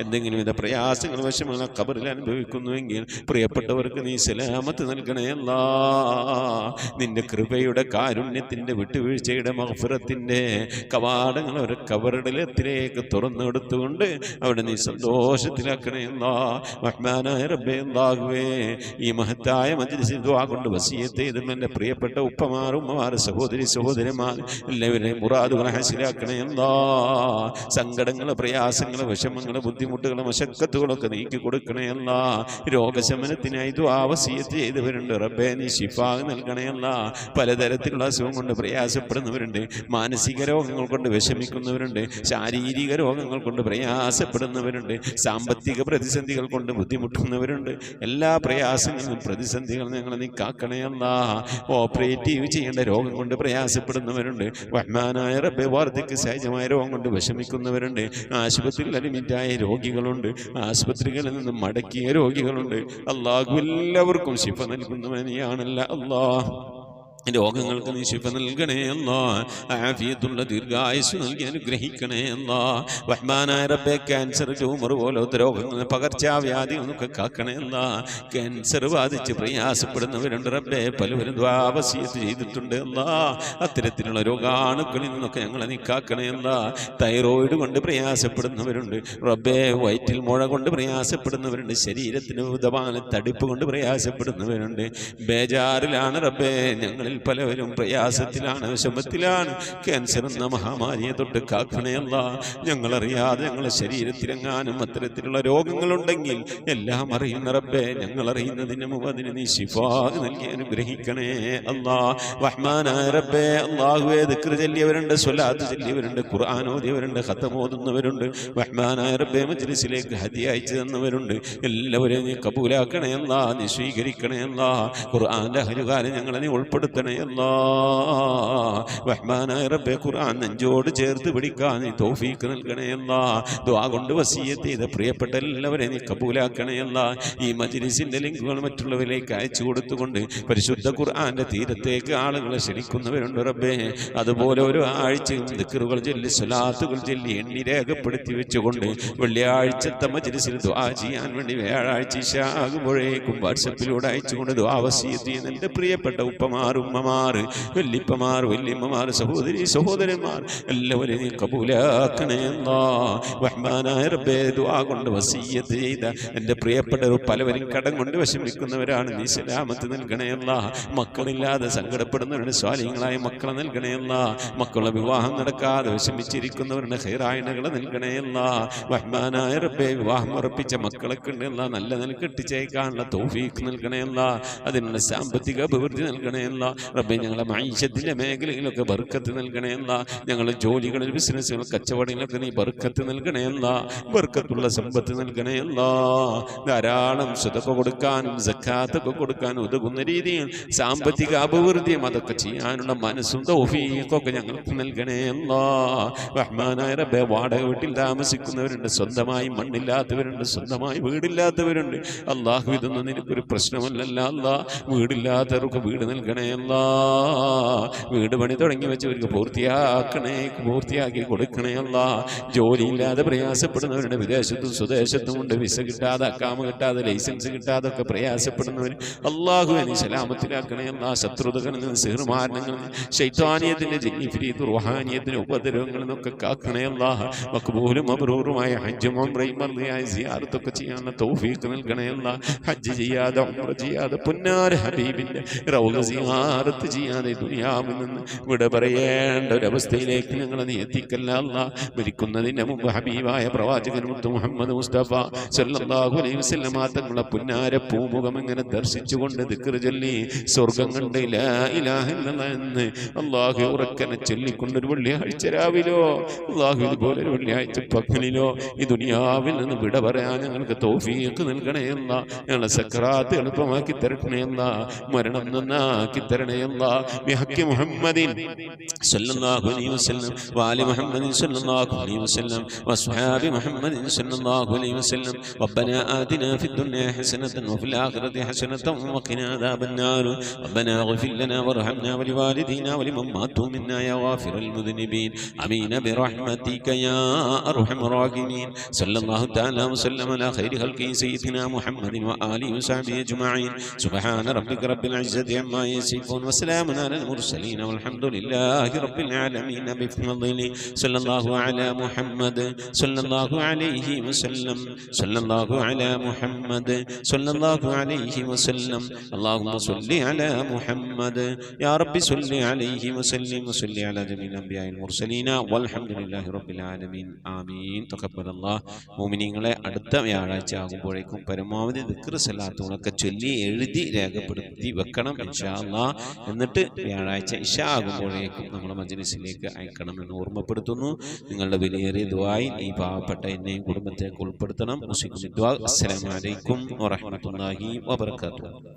എന്തെങ്കിലും വിധ പ്രയാസങ്ങൾ വിഷമങ്ങൾ ഖബറിൽ അനുഭവിക്കുന്നുവെങ്കിൽ പ്രിയപ്പെട്ടവർക്ക് നീ സലാമത്ത് നൽകണേ അല്ലാ. നിന്റെ കൃപയുടെ കാരുണ്യത്തിൻ്റെ വിട്ടുവീഴ്ചയുടെ മഗ്ഫിറത്തിൻ്റെ കവാടങ്ങൾ അവരുടെ ഖബറിടത്തിലേക്ക് തുറന്നെടുത്തുകൊണ്ട് അവിടെ നീ സന്തോഷത്തിലാക്കണേ അല്ലാ. റഹ്മാനായ റബ്ബേ അല്ലാഹുവേ ഈ മഹത്തായ മജ്ലിസിൽ ദുആ കൊണ്ട് വസിയത്ത് ചെയ്തും എൻ്റെ പ്രിയപ്പെട്ട ഉപ്പമാർ, ഉമ്മമാർ, സഹോദരി സഹോദരന്മാർ എല്ലാവരെയും മുറാദുകളെ ഹാസിലാക്കണേ അല്ലാ. സങ്കടങ്ങൾ, പ്രയാസങ്ങൾ, വിഷമങ്ങൾ, ബുദ്ധിമുട്ടുകൾ, മശക്കത്തുകളൊക്കെ നീക്കി കൊടുക്കണേ അല്ലാ. രോഗശമനത്തിനായി ദുആ വസിയത്ത് ചെയ്തവരുണ്ട് റബ്ബേ നീ ശിഫാ നൽകണേ അല്ലാ. പലതരത്തിലുള്ള അസുഖം കൊണ്ട് പ്രയാസപ്പെടുന്നവരുണ്ട് പ്രയാസപ്പെടുന്നവരുണ്ട്, മാനസിക രോഗങ്ങൾ കൊണ്ട് വിഷമിക്കുന്നവരുണ്ട്, ശാരീരിക രോഗങ്ങൾ കൊണ്ട് പ്രയാസപ്പെടുന്നവരുണ്ട്, സാമ്പത്തിക പ്രതിസന്ധികൾ കൊണ്ട് ബുദ്ധിമുട്ടുന്നവരുണ്ട്. എല്ലാ പ്രയാസങ്ങളും പ്രതിസന്ധികളും ഞങ്ങൾ നീ കാക്കണേ അല്ലാ. ഓപ്പറേറ്റീവ് ചെയ്യേണ്ട രോഗം കൊണ്ട് പ്രയാസപ്പെടുന്നവരുണ്ട്. റഹ്മാനായ റബ്ബേ, വാർദ്ധക്യ സഹജമായ രോഗം കൊണ്ട് വിഷമിക്കുന്നവരുണ്ട്, ആശുപത്രിയിൽ അഡ്മിറ്റായ രോഗികളുണ്ട്, ആശുപത്രികളിൽ നിന്ന് മടക്കിയ രോഗികളുണ്ട്. അല്ലാഹു എല്ലാവർക്കും ശിഫ നൽകുന്നവനെയാണല്ല അല്ലാ. രോഗങ്ങൾക്ക് നീ ശിഫ നൽകണേ അല്ലാ. ആഫിയത്തുള്ള ദീർഘായുസ് നൽകി അനുഗ്രഹിക്കണേ അല്ലാ. റഹ്മാനായ റബ്ബേ, ക്യാൻസർ, ട്യൂമർ പോലത്തെ രോഗങ്ങൾ, പകർച്ചവ്യാധികളൊക്കെ കാക്കണേ അല്ലാ. ക്യാൻസർ ബാധിച്ച് പ്രയാസപ്പെടുന്നവരുണ്ട് റബ്ബേ, പലവരും വസിയത്ത് ചെയ്തിട്ടുണ്ട് അല്ലാ. അത്തരത്തിലുള്ള രോഗാണുക്കളിൽ നിന്നൊക്കെ ഞങ്ങളെ നീ കാക്കണേ അല്ലാ. തൈറോയിഡ് കൊണ്ട് പ്രയാസപ്പെടുന്നവരുണ്ട് റബ്ബേ, വയറ്റിൽ മുഴ കൊണ്ട് പ്രയാസപ്പെടുന്നവരുണ്ട്, ശരീരത്തിന് ഉദപാന തടിപ്പ് കൊണ്ട് പ്രയാസപ്പെടുന്നവരുണ്ട്. ബേജാറിലാണ് റബ്ബേ, ഞങ്ങളിൽ പലവരും പ്രയാസത്തിലാണ്, വിഷമത്തിലാണ്. ക്യാൻസർ എന്ന മഹാമാരിയെ തൊട്ട് കാക്കണേ അല്ലാ. ഞങ്ങളറിയാതെ ഞങ്ങളുടെ ശരീരത്തിലെങ്ങാനും അത്തരത്തിലുള്ള രോഗങ്ങളുണ്ടെങ്കിൽ എല്ലാം അറിയുന്ന റബ്ബേ, ഞങ്ങൾ അറിയുന്നതിന് മുമ്പ് അതിന് നീ ശിഫാ നൽകി അനുഗ്രഹിക്കണേ അല്ലാ. റഹ്മാനായ റബ്ബേ, അല്ലാഹുവേ, ദിക്ർ ചൊല്ലിയവരുണ്ട്, സ്വലാത്ത് ചൊല്ലിയവരുണ്ട്, ഖുർആൻ ഓതിയവരുണ്ട്, ഖതം ഓതുന്നവരുണ്ട്. റഹ്മാനായ റബ്ബേ, മജ്ലിസിലേക്ക് ഹദിയ അയച്ചു തന്നവരുണ്ട്. എല്ലാവരെയും നീ കബൂലാക്കണേ അല്ലാ, നീ സ്വീകരിക്കണേ അല്ലാ. ഖുർആന്റെ അഹലുകാരെ ഞങ്ങളെ നീ ഉൾപ്പെടുത്തണേ അല്ലാ. റഹ്മാനായ റബ്ബേ, ഖുർആൻ നെഞ്ചോട് ചേർത്ത് പിടിക്കാൻ നീ തൗഫീഖ് നൽകണേ അല്ലാ. ദുആ കൊണ്ട് വസിയത്ത് ചെയ്ത പ്രിയപ്പെട്ട എല്ലാവരെയും നീ കബൂലാക്കണേ അല്ലാ. ഈ മജ്ലിസിന്റെ ലിങ്കുകൾ മറ്റുള്ളവരിലേക്ക് അയച്ചു കൊടുത്തുകൊണ്ട് പരിശുദ്ധ ഖുർആന്റെ തീരത്തേക്ക് ആളുകളെ ക്ഷണിക്കുന്നവരുണ്ട് റബ്ബേ. അതുപോലെ ഓരോ ആഴ്ചയും ദിക്റുകൾ ചൊല്ലി, സ്വലാത്തുകൾ ചൊല്ലി എണ്ണി രേഖപ്പെടുത്തി വെച്ചുകൊണ്ട് വെള്ളിയാഴ്ചത്തെ മജ്ലിസിൽ ദുആ ചെയ്യാൻ വേണ്ടി വ്യാഴാഴ്ച ഇശാ ആകുമ്പോഴേക്കും വാട്സപ്പിലൂടെ അയച്ചുകൊണ്ട് ദുആ വസിയത്ത് ചെയ്യുന്ന എൻ്റെ പ്രിയപ്പെട്ട ഉപ്പമാർ, ഉമ്മമാർ, വല്ലിപ്പമാർ, വല്യമ്മമാർ, സഹോദരി സഹോദരന്മാർ എല്ലാവരെയും നീ കബൂലാക്കണേ അല്ലാ. റഹ്മാനായ റബ്ബേ, ദുആ കൊണ്ട് വസിയത്ത് ചെയ്ത എൻ്റെ പ്രിയപ്പെട്ടവർ പലവരും കടം കൊണ്ട് വിഷമിക്കുന്നവരാണ്, നീ സലാമത്ത് നൽകണേ അല്ലാ. മക്കളില്ലാതെ സങ്കടപ്പെടുന്നവരുടെ സ്വാലിഹ്യങ്ങളായ മക്കളെ നൽകണേ അല്ലാ. മക്കളുടെ വിവാഹം നടക്കാതെ വിഷമിച്ചിരിക്കുന്നവരുടെ ഖൈറായിനകളെ നൽകണേ അല്ലാ. റഹ്മാനായ റബ്ബേ, വിവാഹം ഉറപ്പിച്ച മക്കളൊക്കെ ഉണ്ട് അല്ലാ, നല്ല നിലക്ക് കെട്ടിച്ചേക്കാനുള്ള തൗഫീഖ് നൽകണേ അല്ലാ. അതിനുള്ള സാമ്പത്തിക അഭിവൃദ്ധി നൽകണേ അല്ലാ. റബ്ബേ, ഞങ്ങളുടെ മഈശത്തിന്റെ മേഖലയിലൊക്കെ ബർക്കത്ത് നൽകണേ അല്ലാ. ഞങ്ങളുടെ ജോലികളിൽ, ബിസിനസ്സുകൾ, കച്ചവടങ്ങളിലൊക്കെ നീ ബർക്കത്ത് നൽകണേ അല്ലാ. ബർക്കത്തുള്ള സമ്പത്ത് നൽകണേ അല്ലാ. ധാരാളം സദഖ കൊടുക്കാനും സക്കാത്തൊക്കെ കൊടുക്കാനും ഉതകുന്ന രീതിയിൽ സാമ്പത്തിക അഭിവൃദ്ധിയും അതൊക്കെ ചെയ്യാനുള്ള മനസ്സും തൗഫീഖൊക്കെ ഞങ്ങൾക്ക് നൽകണേ അല്ലാ. റഹ്മാനായ റബ്ബേ, വാടക വീട്ടിൽ താമസിക്കുന്നവരുണ്ട്, സ്വന്തമായി മണ്ണില്ലാത്തവരുണ്ട്, സ്വന്തമായി വീടില്ലാത്തവരുണ്ട്. അല്ലാഹു, ഇതൊന്നും നിനക്കൊരു പ്രശ്നമല്ലല്ല അല്ലാ. വീടില്ലാത്തവർക്ക് വീട് നൽകണേ അല്ലാ. വീട് പണി തുടങ്ങി വെച്ചവർക്ക് പൂർത്തിയാക്കി കൊടുക്കണേ അല്ലാ. ജോലിയില്ലാതെ പ്രയാസപ്പെടുന്നവരുണ്ട്, വിദേശത്തും സ്വദേശത്തും ഉണ്ട്, വിസ കിട്ടാതെ, അക്കാമ കിട്ടാതെ, ലൈസൻസ് കിട്ടാതെ ഒക്കെ പ്രയാസപ്പെടുന്നവർ അല്ലാഹു നീ സലാമത്തിലാക്കണേ അല്ലാ. ശത്രുതകളിൽ നിന്ന്, സിഹ്റുമാരണങ്ങളിൽ നിന്ന്, ശൈത്താനിയത്തിന്റെ, ജിന്നിഫ്രീത്ത്, റുഹാനിയത്തിന്റെ ഉപദ്രവങ്ങളിൽ നിന്നൊക്കെ കാക്കണേ അല്ലാ. മഖ്ബൂലും മബ്റൂറുമായ ഹജ്ജും ഉംറയും മർദിയായ സിയാറത്തൊക്കെ ചെയ്യാനുള്ള തൗഫീഖ് നൽകണേ അല്ലാ. ഹജ്ജ് ചെയ്യാതെ, ഉംറ ചെയ്യാതെ, പുന്നാര ഹബീബിന്റെ റൗള സിയാറത്ത് ചെയ്യാതെ ദുനിയാവിൽ നിന്ന് വിട പറയേണ്ട ഒരവസ്ഥയിലേക്ക് ഞങ്ങളെ നീ എത്തിക്കല്ല അല്ലാ. മരിക്കുന്നതിന് മുമ്പ് ഹബീബായ പ്രവാചകൻ മുത്ത് മുഹമ്മദ് മുസ്തഫ സല്ലല്ലാഹു അലൈഹി വസല്ലം തങ്ങളുടെ പുന്നാര പൂമുഖം ഇങ്ങനെ ദർശിച്ചുകൊണ്ട് ദിക്ർ ചൊല്ലി സ്വർഗം കണ്ട് ലാ ഇലാഹ ഇല്ലല്ലാഹ് എന്ന് അല്ലാഹു ഉറക്കനെ ചൊല്ലിക്കൊണ്ടൊരു വെള്ളിയാഴ്ച രാവിലോ, അല്ലാഹു ഇതുപോലെ ഒരു വെള്ളിയാഴ്ച പകലിലോ ഈ ദുനിയാവിൽ നിന്ന് വിട പറയാൻ ഞങ്ങൾക്ക് തൗഫീഖ് നൽകണേ അല്ലാ. ഞങ്ങളെ സക്രാത്ത് എളുപ്പമാക്കി തരണേ അല്ലാ. മരണം നന്നാക്കി തരണേ അല്ലാ. ബിഹഖി മുഹമ്മദിൻ സല്ലല്ലാഹു അലൈഹി വസല്ലം വആലി മുഹമ്മദിൻ സല്ലല്ലാഹു അലൈഹി വസല്ലം വസ്ഹാബി മുഹമ്മദിൻ സല്ലല്ലാഹു അലൈഹി വസല്ലം. റബ്ബനാ ആതിനാ ഫിദ്ദുനിയാ ഹസനതൻ വഫിൽ ആഖിറതി ഹസനതൻ വഖിനാ അദാബന്നാർ. റബ്ബനാ ഇഗ്ഫിർ ലനാ വർഹംനാ വലിവാലിദീനാ വലിമൻ മാതു മിന്നാ യാ ഗാഫിറൽ മുദ്നിബീൻ. ആമീൻ ബിറഹ്മതിക യാ അർഹമർ റഹീമീൻ. സല്ലല്ലാഹു തആല വസല്ലം അലാ ഖൈരി ഖൽഖി സയ്യിദിനാ മുഹമ്മദിൻ വആലിഹി വസഹ്ബിഹി അജ്മഈൻ. സുബ്ഹാന റബ്ബിക റബ്ബിൽ ഇസ്സതി അമ്മാ യസിഫൂൻ വസലാമുൻ അലൽ മുർസലീൻ വൽഹംദുലില്ലാഹി റബ്ബിൽ ആലമീൻ. ബിഫദ്ലിഹി സല്ലല്ലാഹു അലാ മുഹമ്മദ് സല്ലല്ലാഹു അലൈഹി വസല്ലം. സല്ലല്ലാഹു അലാ മുഹമ്മദ് സല്ലല്ലാഹു അലൈഹി വസല്ലം. അല്ലാഹുമ്മ സ്വല്ലി അലാ മുഹമ്മദ് യാ റബ്ബി സ്വല്ലി അലൈഹി വസല്ലിം വസല്ലി അലാ ജമീൽ അംബിയാഇൽ മുർസലീന വൽഹംദുലില്ലാഹി റബ്ബിൽ ആലമീൻ. ആമീൻ. തഖബ്ബലല്ലാഹ്. മുഅ്മിനീങ്ങളെ, അടുത്ത വ്യാഴാഴ്ച ആകുമ്പോഴേക്കും പരമാവധി ദിക്ർ സലാത്തുകളൊക്കെ ചൊല്ലി എഴുതി രേഖപ്പെടുത്തി വെക്കണം ഇൻഷാ അല്ലാഹ്. എന്നിട്ട് വ്യാഴാഴ്ച ഇശ ആകുമ്പോഴേക്കും നമ്മുടെ മജ്‌ലിസിലേക്ക് അയക്കണമെന്ന് ഓർമ്മപ്പെടുത്തുന്നു. നിങ്ങളുടെ വിലയേറിയ ദുആയിൽ ഈ പാവപ്പെട്ട എന്നെയും കുടുംബത്തെ ഉൾപ്പെടുത്തണം. അസ്സലാമു അലൈക്കും വറഹ്മത്തുള്ളാഹി വബറകാതുഹു.